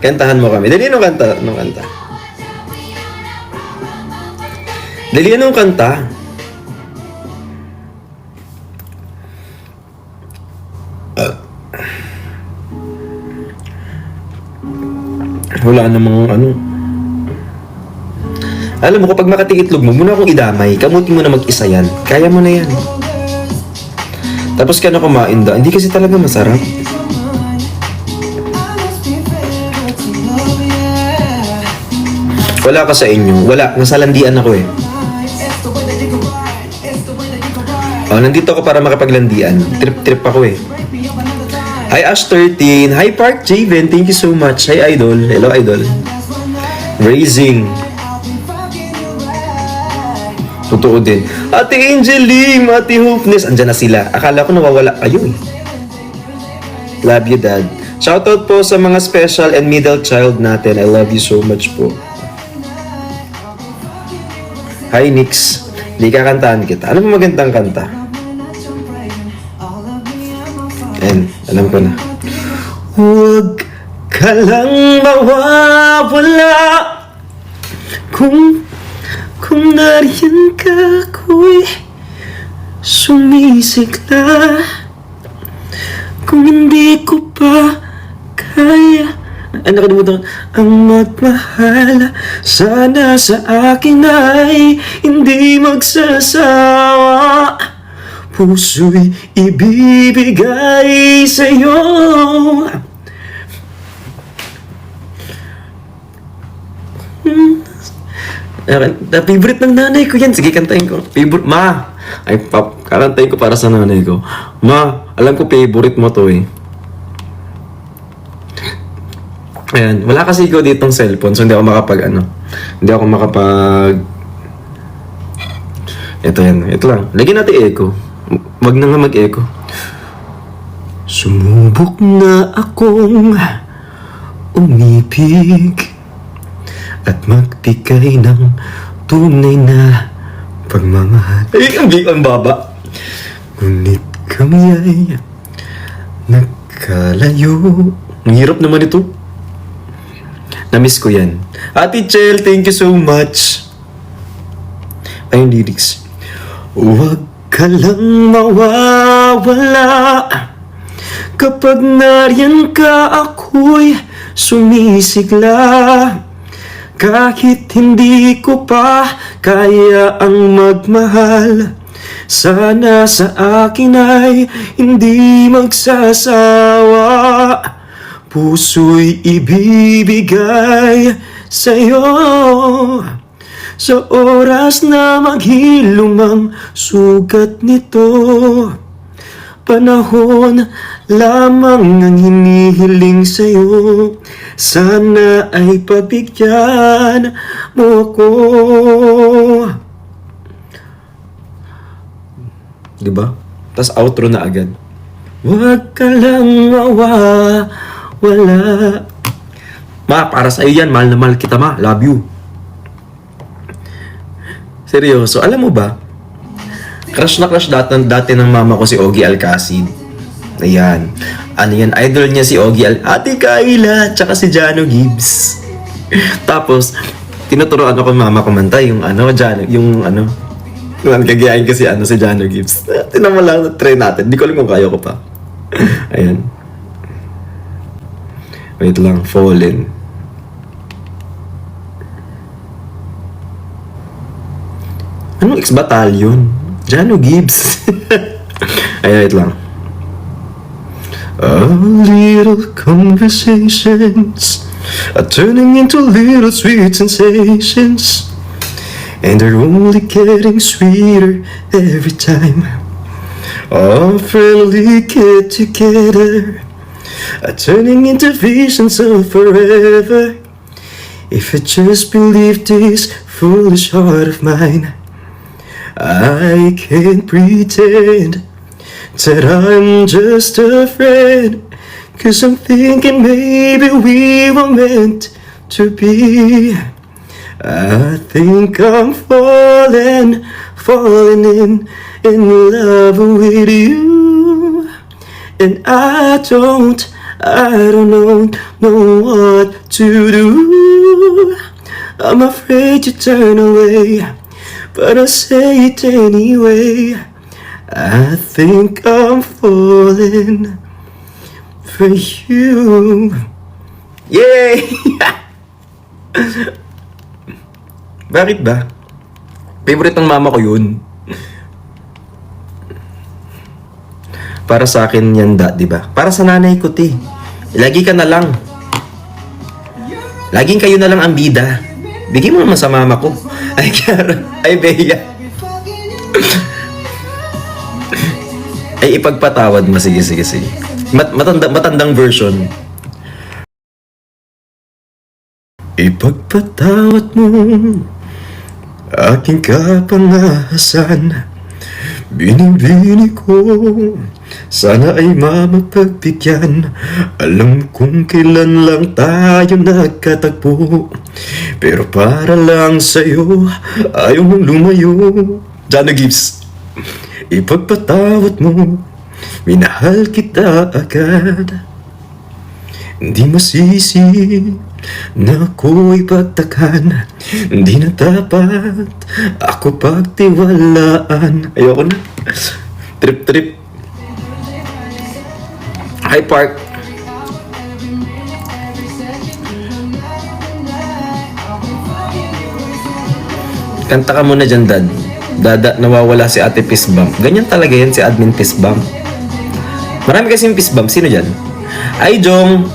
Kantahan mo kami. Dali, anong kanta? Anong kanta? Dali, anong kanta? Wala namang ano. Alam mo, kapag makatikitlog mo, muna akong idamay. Kamuti mo na mag-isa yan. Kaya mo na yan. Tapos ka na kumain da. Hindi kasi talaga masarap. Wala ka sa inyo. Wala. Nasalandian ako eh. Oh, nandito ako para makapaglandian. Trip-trip ako eh. Hi, Ash13. Hi, Park Javen. Thank you so much. Hi, Idol. Hello, Idol. Raising. Totoo din. Ate Angel Lim, Ate Hopeness. Andyan na sila. Akala ko nawawala kayo eh. Love you, Dad. Shoutout po sa mga special and middle child natin. I love you so much po. Hi, Nix. Hindi kakantahan kita. Ano ba magandang kanta? Ayan, alam ko na. Huwag ka lang mawawala Kung nariyan ka ako'y sumisigla. Kung hindi ko pa kaya nakalimutan ang magmahal, sana sa akin ay hindi magsasawa. Puso'y ibibigay sa'yo. Na favorite ng nanay ko yan. Sige, kantahin ko. Favorite, ma. Ay, pap, kakantahin ko para sa nanay ko. Ma, alam ko favorite mo to eh. Ayan, wala kasi ko ditong cellphone, so hindi ako makapag Hindi ako makapag... Ito yan, ito lang. Lagyan natin echo. Wag na nga mag-echo. Sumubok na akong umibig at magbigay ng tunay na pagmamahal. Ay, ang baba. Ngunit kami ay nagkalayo. Ang hirap naman ito. Na-miss ko yan. Ate Chel, thank you so much. Ay, yung lyrics. Huwag ka lang mawawala. Kapag nariyan ka, ako'y sumisigla. Kahit hindi ko pa kaya ang magmahal, sana sa akin ay hindi magsasawa. Puso'y ibibigay sa'yo sa oras na maghilom ang sugat nito. Panahon lamang ang hinihiling sa'yo, sana ay pagbigyan mo ko. Diba? Tas outro na agad. Huwag ka lang mawawala. Ma, para sa'yo yan. Mahal na mahal kita, ma. Love you. Seryoso, alam mo ba? Crush na crush dati ng mama ko si Ogie Alcacid. Ayan. Ano yan? Idol niya si Ate Kayla, tsaka si Jano Gibbs. Tapos, tinuturoan ako ng mama kumanta yung kagayain kasi si Jano Gibbs. Tinan mo lang, try natin. Di ko alam kung kaya ko pa. Ayan. Wait lang, Fallen. Anong X-Battalion? Jano Gibbs. Ay, wait lang. A little conversations are turning into little sweet sensations, and they're only getting sweeter every time. Our friendly get together are turning into visions of forever. If I just believe this foolish heart of mine, I can't pretend that I'm just a friend, 'cause I'm thinking maybe we were meant to be. I think I'm falling in love with you, and I don't know what to do. I'm afraid to turn away, but I say it anyway. I think I'm falling for you. Yay! Bakit ba? Favorite ng mama ko yun. Para sa akin yan, di ba? Para sa nanay ko, ti. Lagi ka na lang. Laging kayo na lang ang bida. Bigyan mo naman sa mama ko. Ay, Kiara. Ay, Bea. Ay, ipagpatawad mo. Sige. Matandang version. Ipagpatawad mo aking kapangahasan. Binibini ko, sana ay mamapagbigyan. Alam kong kailan lang tayo nagkatagpo, pero para lang sa'yo, ayaw mong lumayo. Jano Gibbs. Ipagpatawad mo, minahal kita agad. Hindi masisi na ako'y pagtakan, hindi na dapat ako pagtiwalaan. Ayoko na. Trip. Hi, Park. Kanta ka muna dyan, Dad. Dada, nawawala si Ate Fistbump. Ganyan talaga yan si Admin Fistbump. Marami kasing Fistbump. Sino dyan? Ay, Jong.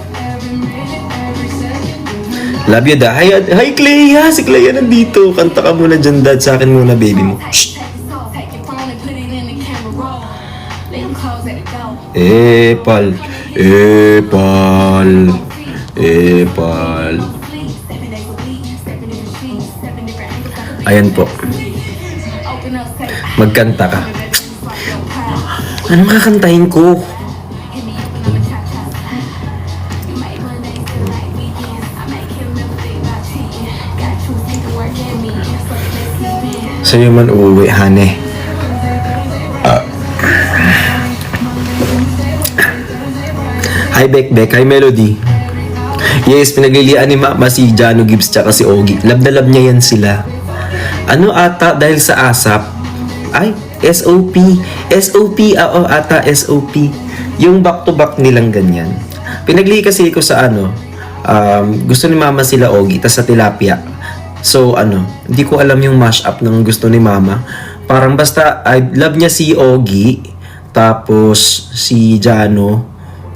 Love you, da. Hi, Clea. Si Clea nandito. Kanta ka muna dyan, Dad. Sa akin muna, baby mo. Shh. Epal. Ayan po. Magkanta ka. Ano makakantahin ko? Sa'yo man uuwi, hane. Hi, Bekbek. Hi, Melody. Yes, pinaglilian ni Mama si Jano Gibbs tsaka si Ogie. Love na love niya yan sila. Ano ata dahil sa ASAP? Ay, SOP. SOP, oo ata, SOP. Yung back-to-back nilang ganyan. Pinagli kasi ko sa gusto ni mama sila Ogie, tas sa tilapia. So hindi ko alam yung mashup ng gusto ni mama. Parang basta, I love niya si Ogie, tapos si Jano,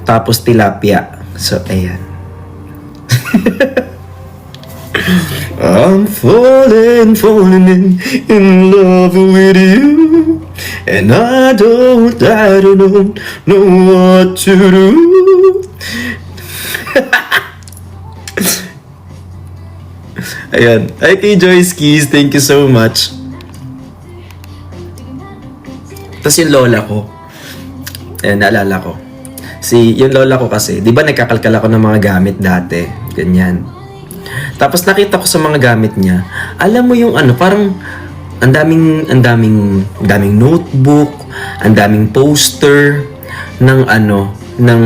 tapos tilapia. So, ayan. I'm falling in love with you, and I don't know what to do. Ayan. Ay, kay Joyce Keys, thank you so much. Tapos yung lola ko, ayan, naalala ko. Yung lola ko kasi, di ba nagkakalkal ako ng mga gamit dati, ganyan. Tapos nakita ko sa mga gamit niya, alam mo yung parang ang daming notebook, ang daming poster ng ng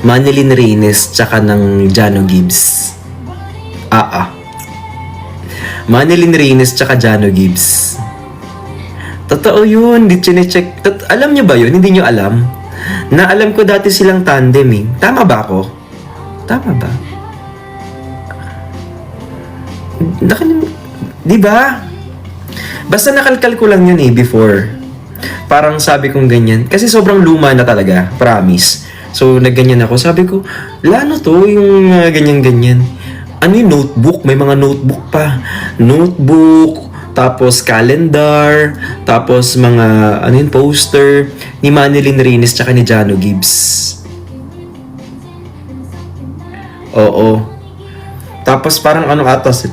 Manilyn Reynes tsaka ng Jano Gibbs. Manilyn Reynes tsaka Jano Gibbs. Totoo yun, di chinecheck. Alam niyo ba yun? Hindi niyo alam? Na alam ko dati silang tandem eh. Tama ba ako? Tama ba? Di ba? Basta nakalkal ko lang yun eh before. Parang sabi kong ganyan. Kasi sobrang luma na talaga. Promise. So nagganyan ako. Sabi ko, lano to yung ganyan-ganyan. Ano yung notebook? May mga notebook pa. Notebook, tapos calendar, tapos mga poster ni Manilyn Reynes tsaka ni Jano Gibbs. Oo. Tapos parang atas.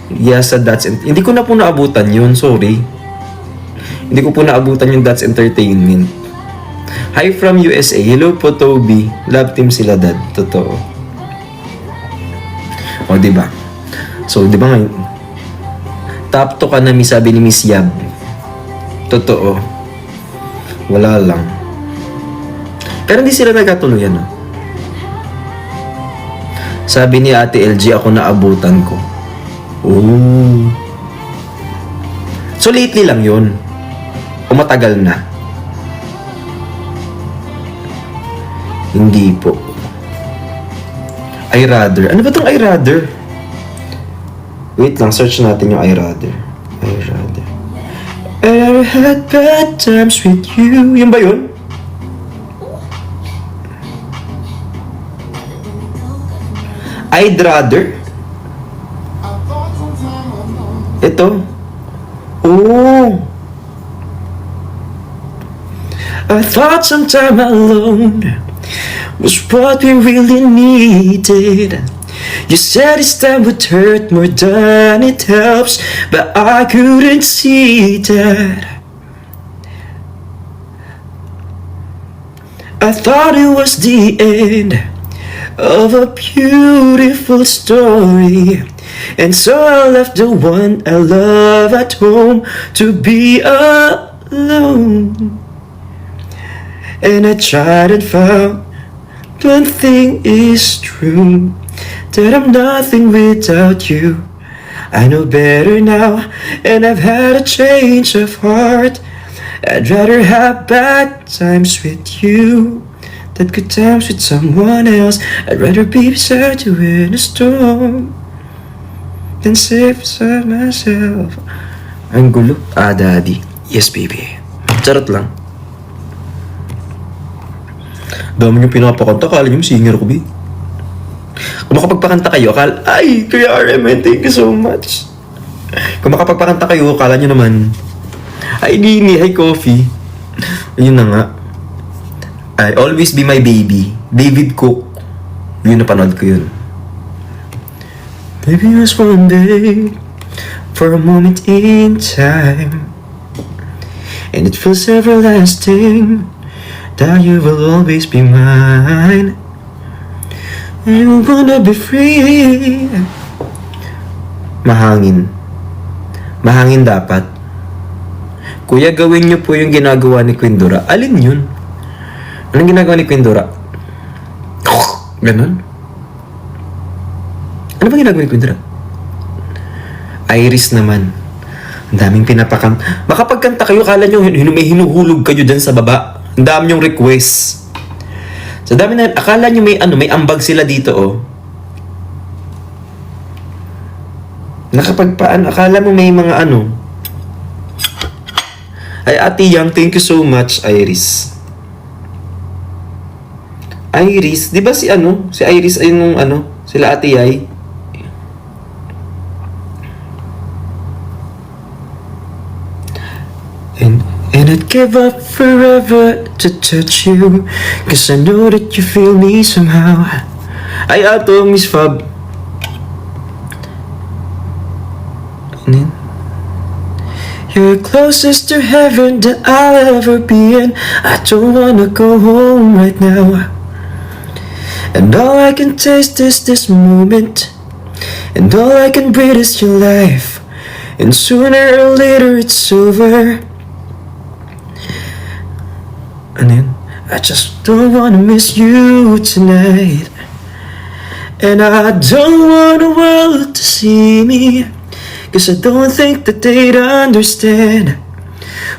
Yes, that's hindi ko na po naabutan yun, sorry. Hindi ko po naabutan yung That's Entertainment. Hi from USA. Hello po, Toby. Love team sila, dad. Totoo. O, diba? So, di ba ngayon? Top 2 ka na, sabi ni Miss Yab. Totoo. Wala lang. Pero hindi sila nagkatuluyan, no? Sabi ni Ate LG, ako naabutan ko. Oh. So, lately lang yun. O matagal na? Hindi po. I rather. Ano ba itong I rather? Wait lang, search natin yung I rather. I rather. I had bad times with you. Yun ba yun? I'd rather. Ito. Oh. I thought some time alone was what we really needed. You said this time would hurt more than it helps, but I couldn't see that. I thought it was the end of a beautiful story, and so I left the one I love at home to be alone. And I tried and found one thing is true, that I'm nothing without you. I know better now, and I've had a change of heart. I'd rather have bad times with you than good times with someone else. I'd rather be beside you in a storm than safe beside myself. Ang gulo. Daddy. Yes, baby. Charot lang. Dami nyo pinapakanta, kala nyo singer ko, B. Kung makapagpakanta kayo, ay, Kuya RMN, thank you so much. Kung makapagpakanta kayo, kala nyo naman, ay, Dini, hi, Coffee. Ayun na nga. I always be my baby. David Cook. Yun, napanood ko yun. Maybe just one day, for a moment in time, and it feels everlasting, that you will always be mine. I wanna be free. Mahangin. Mahangin dapat. Kuya, gawin niyo po yung ginagawa ni Quindora. Alin yun? Anong ginagawa ni Quindora? Ganon? Ano ba ginagawa ni Quindora? Iris naman. Ang daming makapagkanta kayo, kala nyo may hinuhulog kayo dyan sa baba. Ang dami yung request. Sa dami na, akala nyo may ambag sila dito, oh. Akala mo may mga ano. Ay, Ate Yang, thank you so much, Iris. Iris, di ba si Iris ay nung sila Ate Yay? And I'd give up forever to touch you, 'cause I know that you feel me somehow. Ay, ato, Miss Fab. Ano yun? You're closest to heaven that I'll ever be in. I don't wanna go home right now. And all I can taste is this moment, and all I can breathe is your life. And sooner or later it's over. And then I just don't wanna miss you tonight. And I don't want the world to see me, 'cause I don't think that they'd understand.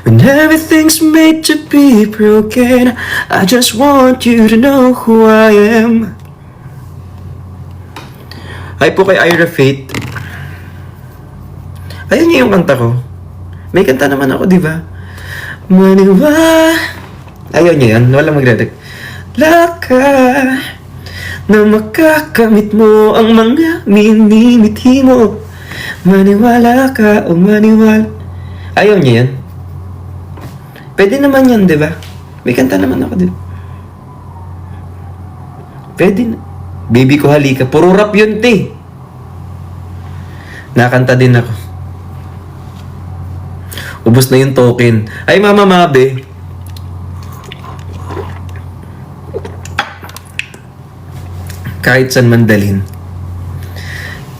When everything's made to be broken, I just want you to know who I am. Hi po kay Ira Faith. Ayun niya yung kanta ko. May kanta naman ako, di ba? Ayaw niya yan. Walang magre-rec. Laka na makakamit mo ang mga minimithi mo. Maniwala ka o maniwala. Ayaw niya yan. Pwede naman yan, di ba? May kanta naman ako, di ba? Pwede na. Baby ko halika. Puro rap yun, te. Nakanta din ako. Ubus na yung token. Ay, Mama Mabe. Kahit saan man dalhin.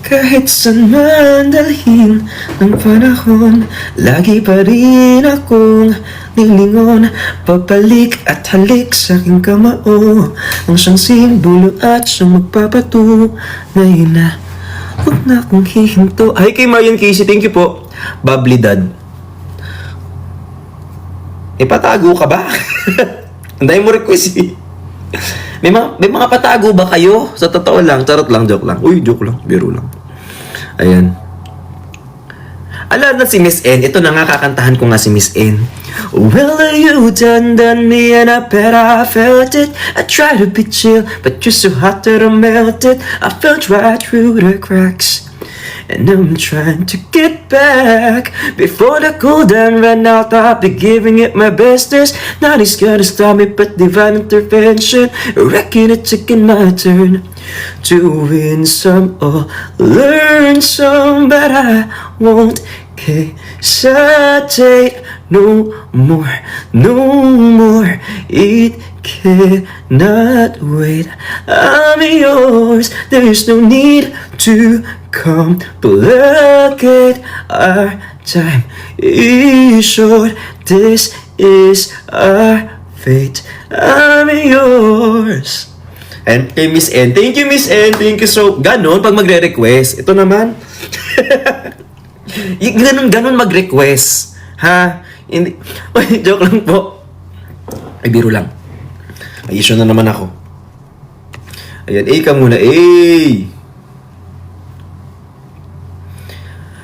Kahit saan man dalhin ng panahon, lagi pa rin akong nilingon. Pabalik at halik sa aking kamao, ang siyang simbolo at siyang magpapatunay na huwag na akong hihinto. Ay, kay Marian Casey, thank you po. Bubbly Dad. Patago ka ba? Ang dahil mo request eh. May mga patago ba kayo? Sa totoo lang, charot lang, joke lang. Uy, joke lang, biro lang. Ayan. Alam na si Miss N. Ito na nga, kakantahan ko nga si Miss N. Well, you done me and I bet I felt it. I tried to be chill, but you're so hot that I melted. I fell right through the cracks, and I'm trying to get back. Before the cool down ran out, I'll be giving it my bestest. Nothing's gonna stop me but divine intervention. Reckon it's taking my turn to win some or learn some, but I won't hesitate no more, no more. It cannot wait. I'm yours. There's no need to complicate. Our time is short. This is our fate. I'm yours. And kay Miss N, thank you Miss N, thank you so. Ganon pag magre-request. Ito naman. Ganon mag-request. Ha? Hindi. Oy, joke lang po. Ay, biro lang. Ay, issue na naman ako. Ayan, A ka muna. A!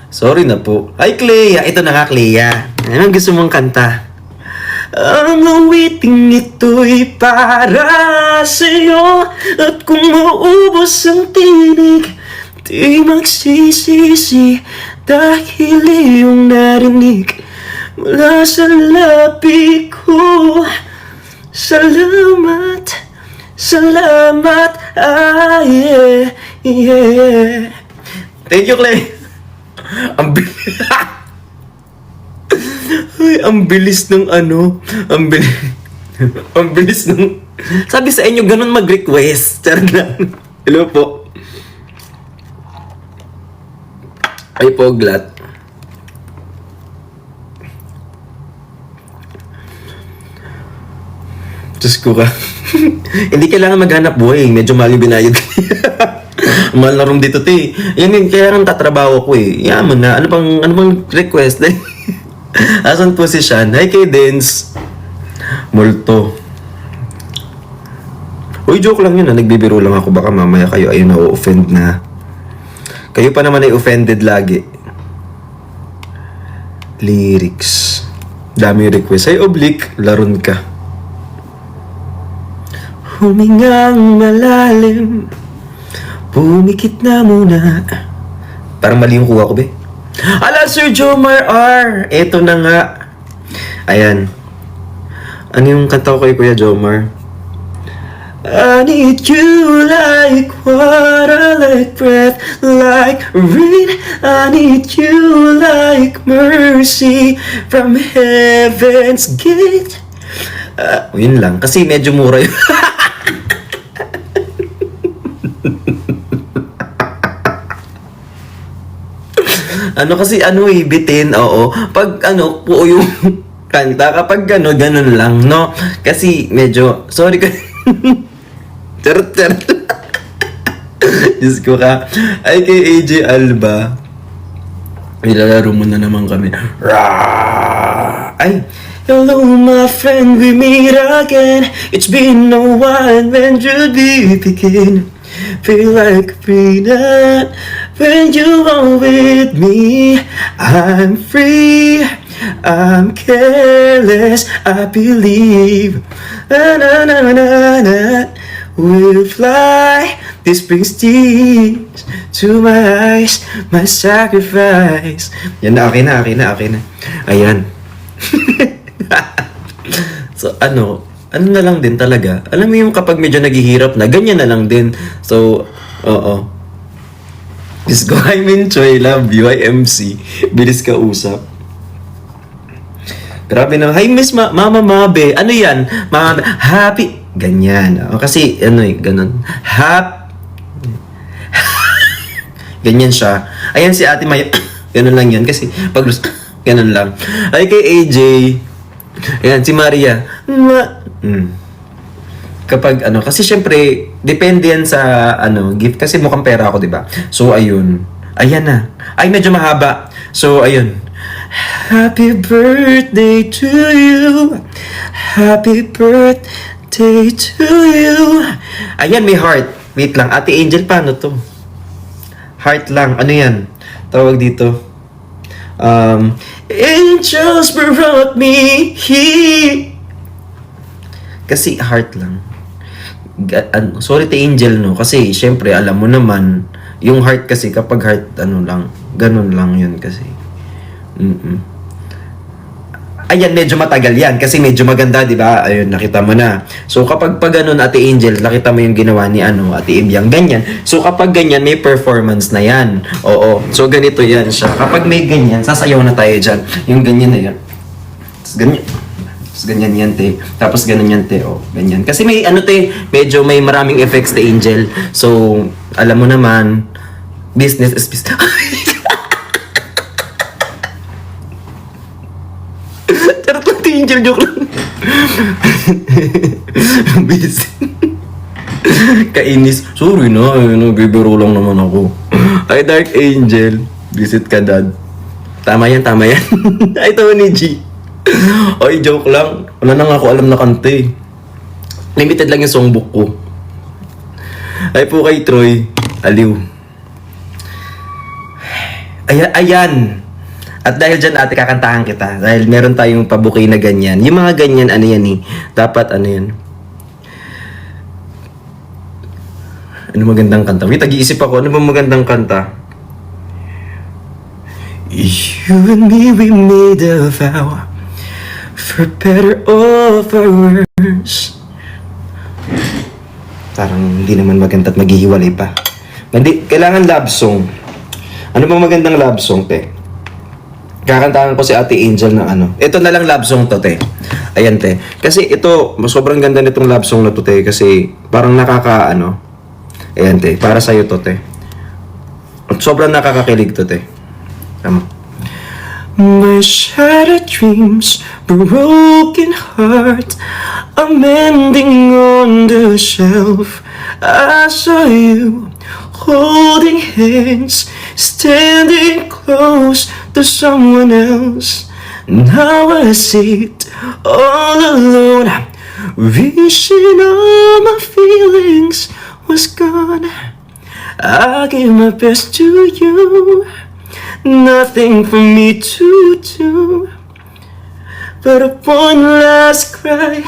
Sorry na po. Ay, Clea. Ito na nga, Clea. Anong gusto mong kanta? Ang awiting ito'y para sa'yo, at kung maubos ang tinig, di magsisisi dahil iyong narinig mula sa labi ko. Salamat, salamat, yeah, yeah. Thank you, Clay. Ay, ang bilis ng ano, ang bilis ng, sabi sa inyo, ganun mag-request. Charot lang. Hello po. Ay, Poglat. Diyos ko ka. Hindi kailangan maghanap buhay. Medyo mali binayad. Mahal na room dito, te. Yan yun, kaya nang tatrabaho ko eh. Yaman na. Ano bang request? Asan po si Sean? Hi kay Dens. Multo. Uy, joke lang yun, nagbibiro lang ako. Baka mamaya kayo ay na-offend na. Kayo pa naman ay offended lagi. Lyrics. Dami request. Ay, oblique. Laron ka. Humingang malalim. Pumikit na muna. Parang mali yung kuha ko, be. Ala, Sir Jomar R. Eto na nga. Ayan. Ano yung kanta ko kay Kuya Jomar? I need you like water, like breath, like rain. I need you like mercy from heaven's gate. Yun lang. Kasi medyo mura yun. Ano kasi bitin, oo. Pag po yung kanta, kapag ganun lang, no? Kasi medyo, sorry ka. Charot. Diyos ko ka. Ay, kay AJ Alba. Ilalaro mo na naman kami. Rah! Ay, hello my friend, we meet again. It's been a while, when should we begin? Feel like freedom when you are with me. I'm free, I'm careless, I believe. Na. We'll fly, this brings tears to my eyes, my sacrifice. Yan na, akin na. Ayan. So, ano na lang din talaga. Alam mo yung kapag medyo naghihirap na, ganyan na lang din. So, oo. Diyos ko, I mean, Choy, love you, IMC. Bilis ka usap. Grabe na. Hi, Miss Mama Mabe. Ano yan? Mama, happy. Ganyan. Kasi, ganun. Ganyan siya. Ayan si Ate Maya. Ganun lang yan. Kasi, pag ganun lang. Ay, kay AJ. Ayan, si Maria. Kapag kasi syempre, depende yan sa gift. Kasi mukhang pera ako, di ba? So, ayun. Ayan na. Ay, medyo mahaba. So, ayun. Happy birthday to you. Happy birthday to you. Ayan, may heart. Wait lang. Ate Angel, paano to? Heart lang. Ano yan? Tawag dito. Angels brought me here. Kasi heart lang. Sorry to Angel, no? Kasi, syempre, alam mo naman, yung heart kasi, kapag heart, lang, ganun lang yun kasi. Ayan, medyo matagal yan kasi medyo maganda, di ba? Ayun, nakita mo na. So, kapag ganun, Ate Angel, nakita mo yung ginawa ni Ate Imbyang, ganyan. So, kapag ganyan, may performance na yan. Oo. So, ganito yan siya. Kapag may ganyan, sasayaw na tayo dyan. Yung ganyan na yan. Tapos ganyan. Tapos ganyan yan, te. Tapos ganun yan, te. O, ganyan. Kasi may, te, medyo may maraming effects, te Angel. So, alam mo naman, business is business. Charot lang, te Angel. Joke lang. Busy. Kainis. Sorry na. Bibiro lang naman ako. Ay, Dark Angel. Visit ka, Dad. Tama yan. Ay, Tony G. Ay, joke lang. Wala na nga ako alam na kanta eh. Limited lang yung songbook ko. Ay po kay Troy. Aliw. Ayan. At dahil dyan, ate, kakantahan kita. Dahil meron tayong pabukay na ganyan. Yung mga ganyan, yan eh. Dapat, yan. Ano magandang kanta? Wait, nag-iisip ako. Ano ba magandang kanta? You and me, we made a vow. For better or for worse. Parang hindi naman maganda at maghihiwalay pa. Kailangan love song. Ano bang magandang love song, te? Kakantahan ko si Ate Angel ng Ito na lang love song to, te. Ayan, te. Kasi ito, sobrang ganda nitong love song na to, te. Kasi parang Ayan, te. Para sa'yo to, te. Sobrang nakakakilig to, te. Tama. My shattered dreams, broken heart, I'm mending on the shelf. I saw you holding hands, standing close to someone else. Now I sit all alone, wishing all my feelings was gone. I give my best to you, nothing for me to do. But one last cry,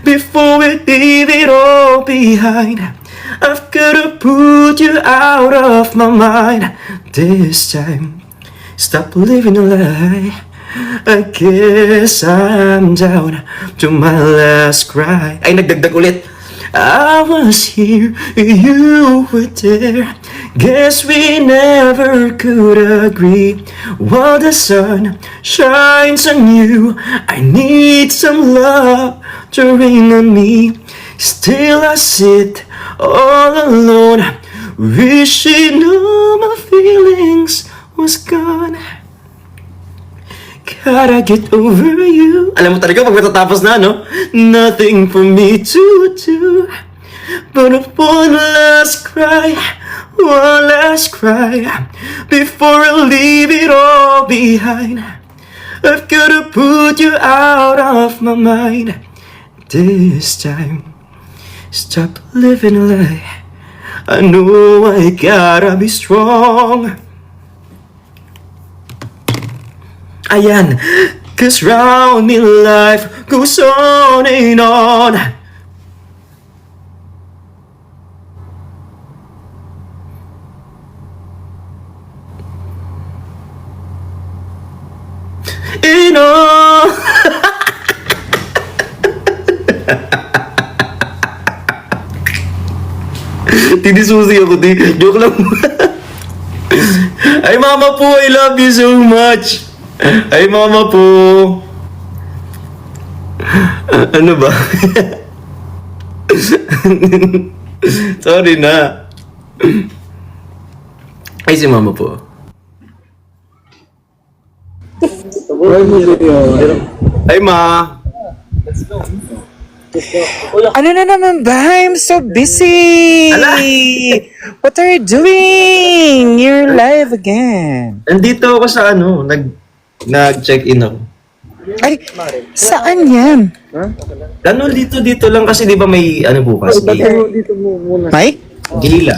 before we leave it all behind. I've gotta put you out of my mind this time. Stop living a lie. I guess I'm down to my last cry. Ay, nagdagdag ulit. I was here, you were there. Guess we never could agree. While the sun shines on you, I need some love to rain on me. Still I sit all alone, wishing all my feelings was gone. Gotta get over you. Alam mo talaga pag matatapos na, no? Nothing for me to do but one last cry, before I leave it all behind. I've gotta put you out of my mind this time. Stop living a lie. I know I gotta be strong. Ayan, 'cause round me life goes on and on. And on. Tinisusi ako, joke lang. Ay mama po, I love you so much. Ay mama po. Ano ba? Sorry na. Ay si mama po. Ay ma. Ano na naman ba? I'm so busy. Ala. What are you doing? You're live again. Nandito ako sa nag-check-in ako. Ay, saan yan? Ano dito lang kasi 'di ba may bukas? Mike? Gila.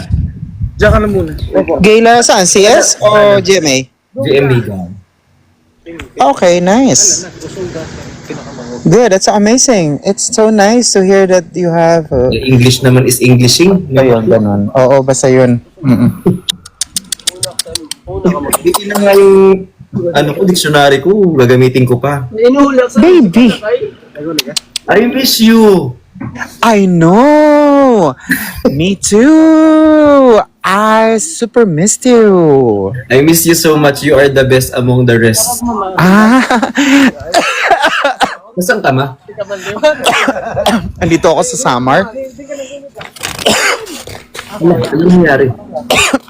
Gayla saan? CS o GMA? GMB ka. Okay, nice. Good, that's amazing. It's so nice to hear that you have... English naman is Englishing. Ayun, ganun. Oo, basta yun. Hindi na nga yung dictionary ko, gagamitin ko pa. Baby! I miss you. I know! Me too! I super missed you. I miss you so much. You are the best among the rest. Ah! Nasaan ka ma? Andito ako sa Samar. Ano nangyari?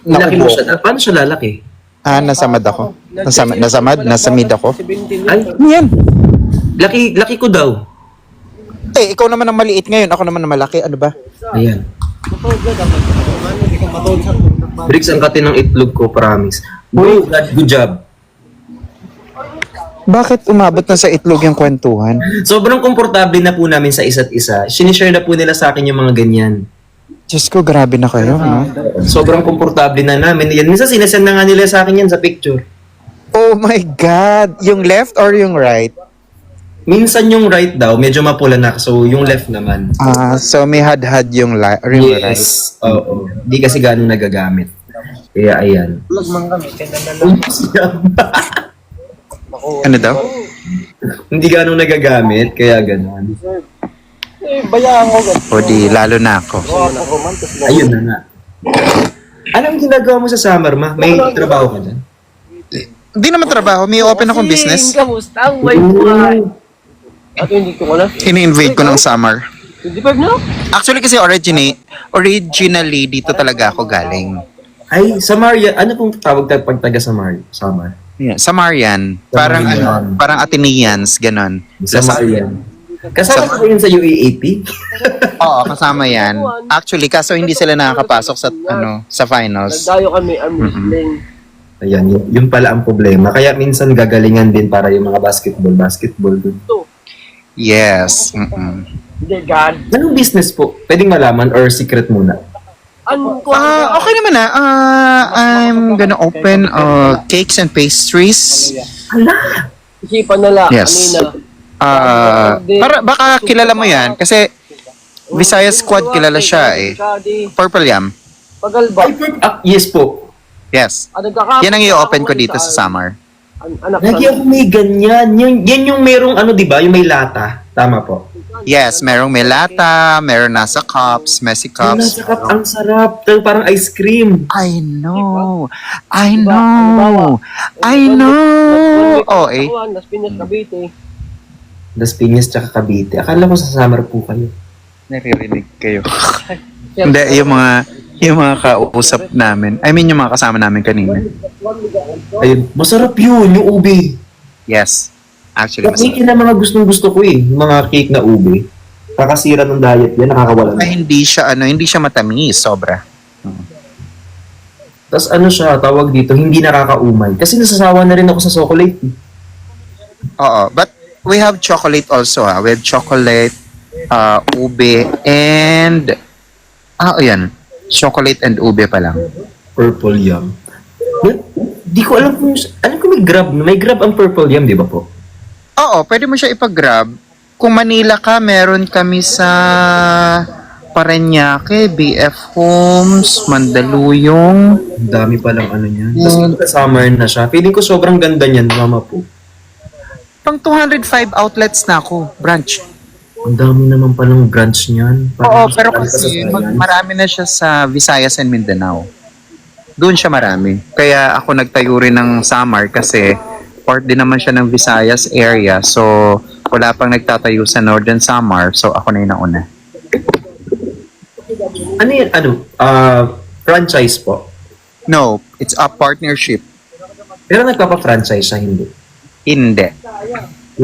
Laki mo siya. Paano siya lalaki? Nasamad ako. Nasamid ako. Ay, Ano yan? laki ko daw. Ikaw naman ang maliit ngayon. Ako naman ang malaki. Ano ba? Ayan. Bricks ang kati ng itlog ko, promise. Bro, good job. Bakit umabot na sa itlog yung kwentuhan? Sobrang komportable na po namin sa isa't isa. Sinishare na po nila sa akin yung mga ganyan. Diyos ko, grabe na kayo, no? Sobrang komportable na namin. Yan, minsan sinasend na nga nila sa akin yan sa picture. Oh my God! Yung left or yung right? Minsan yung right daw, medyo mapula na. So, yung left naman. So may had yung right. Yes. Oo. Di kasi gano'ng nagagamit. Kaya, ayan. Ano daw? Hindi gano'ng nagagamit, kaya gano'n. O di, lalo na ako. Ayun na nga. Anong ginagawa mo sa summer, ma? May trabaho ka dyan? Hindi naman trabaho, may open akong business. Kamusta ang wife mo? Ato hindi ko wala. Ini-invade ko ng summer. 25 na? Actually kasi originally dito talaga ako galing. Ay, Samaria. Ano pong tawag pag taga Samar? Yeah, Samarian. Parang Samarian. parang Athenians, ganon. Samarian. Kasama ko yun sa UAAP. Oo, kasama yan. Actually, kaso hindi sila nakakapasok sa sa finals. Nagdayo kami ang wrestling. Ayan, yun pala ang problema. Kaya minsan gagalingan din para yung mga basketball dun. Yes. Hindi, God. Anong business po? Pwedeng malaman or secret muna? Ano ko? Okay naman na. I'm gonna open cakes and pastries. Isipan nila. Yes. Kanina. Para baka kilala mo yan kasi Visayas Squad kilala siya eh. Purple Yam. Pagalba. Yes po. Yes. Yan ang i-open ko dito sa summer. Anak Lagi ako may ganyan. Yan yung merong ano, di ba? Yung may lata. Tama po. Yes, merong melata, meron nasa cups, messy Yung cups. nasa cup, ang sarap. Parang ice cream. I know. I know. I know. Oh, eh. Las Piñas, Cavite. Las Piñas tsaka Cavite. Akala ko sa summer po kayo. Naririnig kayo. Hindi, yung mga kausap namin. I mean, yung mga kasama namin kanina. Ayun. Masarap yun, yung ube. Yes. Actually, Cake masarap. yun ang mga gustong-gusto ko eh. Yung mga cake na ube. Kakasira ng diet yan, nakakawala na. Ay, hindi siya matamis, sobra. Tapos ano siya, tawag dito, hindi nakakaumay. Kasi nasasawa na rin ako sa chocolate. Oo, but we have chocolate also, ha. We have chocolate, ube, and ayan. Chocolate and ube pa lang. Purple yam. Di ko alam kung, alam ko may grab ang purple yam, di ba po? Oo, pwede mo siya ipag-grab. Kung Manila ka, meron kami sa Parañaque, BF Homes, Mandaluyong. Ang dami palang ano niyan. Tapos summer na siya. Feeling ko sobrang ganda niyan, mama po. Pang 205 outlets na ako, branch. Ang dami naman palang branch niyan. Oo, pero kasi marami na siya sa Visayas and Mindanao. Doon siya marami. Kaya ako nagtayo rin ng Samar kasi part din naman siya ng Visayas area. So, wala pang nagtatayo sa Northern Samar. So, ako na yung nauna. Ano yun? Franchise po. No, it's a partnership. Pero nagpapa-franchise siya, hindi. Hindi.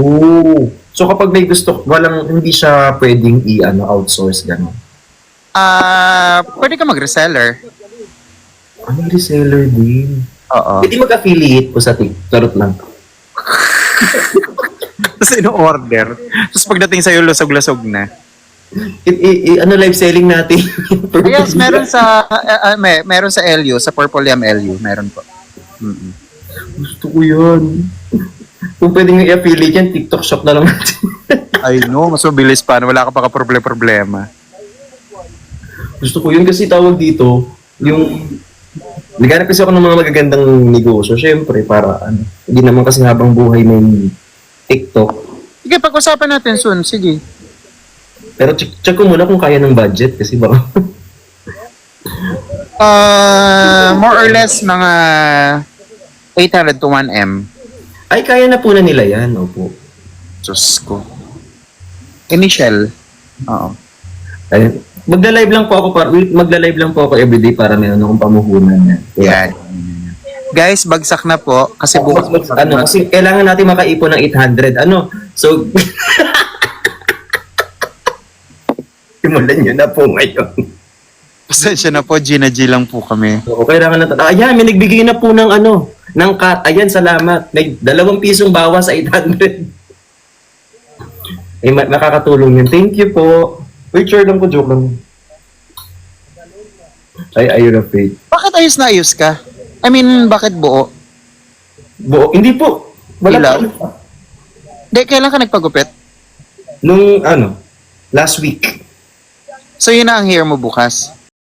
Oo. So kapag may gusto, hindi siya pwedeng outsource gano'n. Pwede ka mag-reseller. Ano reseller din? Oo. Pwede mag-affiliate po sa TikTok lang. Tapos ino-order. Tapos pagdating sa'yo, lusog-lusog na. Live selling natin. Yes, meron sa meron sa LU, sa Purple Yam LU, meron po. Gusto ko yun. Kung pwede nga i-affiliate yan, TikTok shop na lang natin. I know, mas mabilis pa. Wala ka pa ka-problema. Gusto ko yun kasi tawag dito, yung naghanap kasi ako ng mga magagandang negosyo. Siyempre, para hindi naman kasi habang buhay may TikTok. Sige, pag-usapan natin soon. Sige. Pero check ko muna kung kaya ng budget kasi baka More or less mga 800 to 1M. ay kaya na po na nila yan. Opo. Diyos ko. Initial. Oo. Ay, magla-live lang po ako everyday para meron akong pamuhunan. Yan. Guys, bagsak na po kasi bukas Kasi kailangan natin makaipon ng 800. So simulan nyo na po ngayon. pasensya na po, Gina G lang po kami. So, kailangan natin. Ayan, may nagbigay na po ng ng cut. Ayan, salamat. May 2 pisong bawas sa 800. Makakatulong yun. Thank you po. Wait, sure lang po. Joke lang. Ayun na, Faith. Bakit ayos na ayos ka? I mean, bakit buo? Buo. Hindi po. Wala Ilaw? pa. Hindi, kailan ka nagpagupit? Nung last week. So, yun na ang hair mo bukas?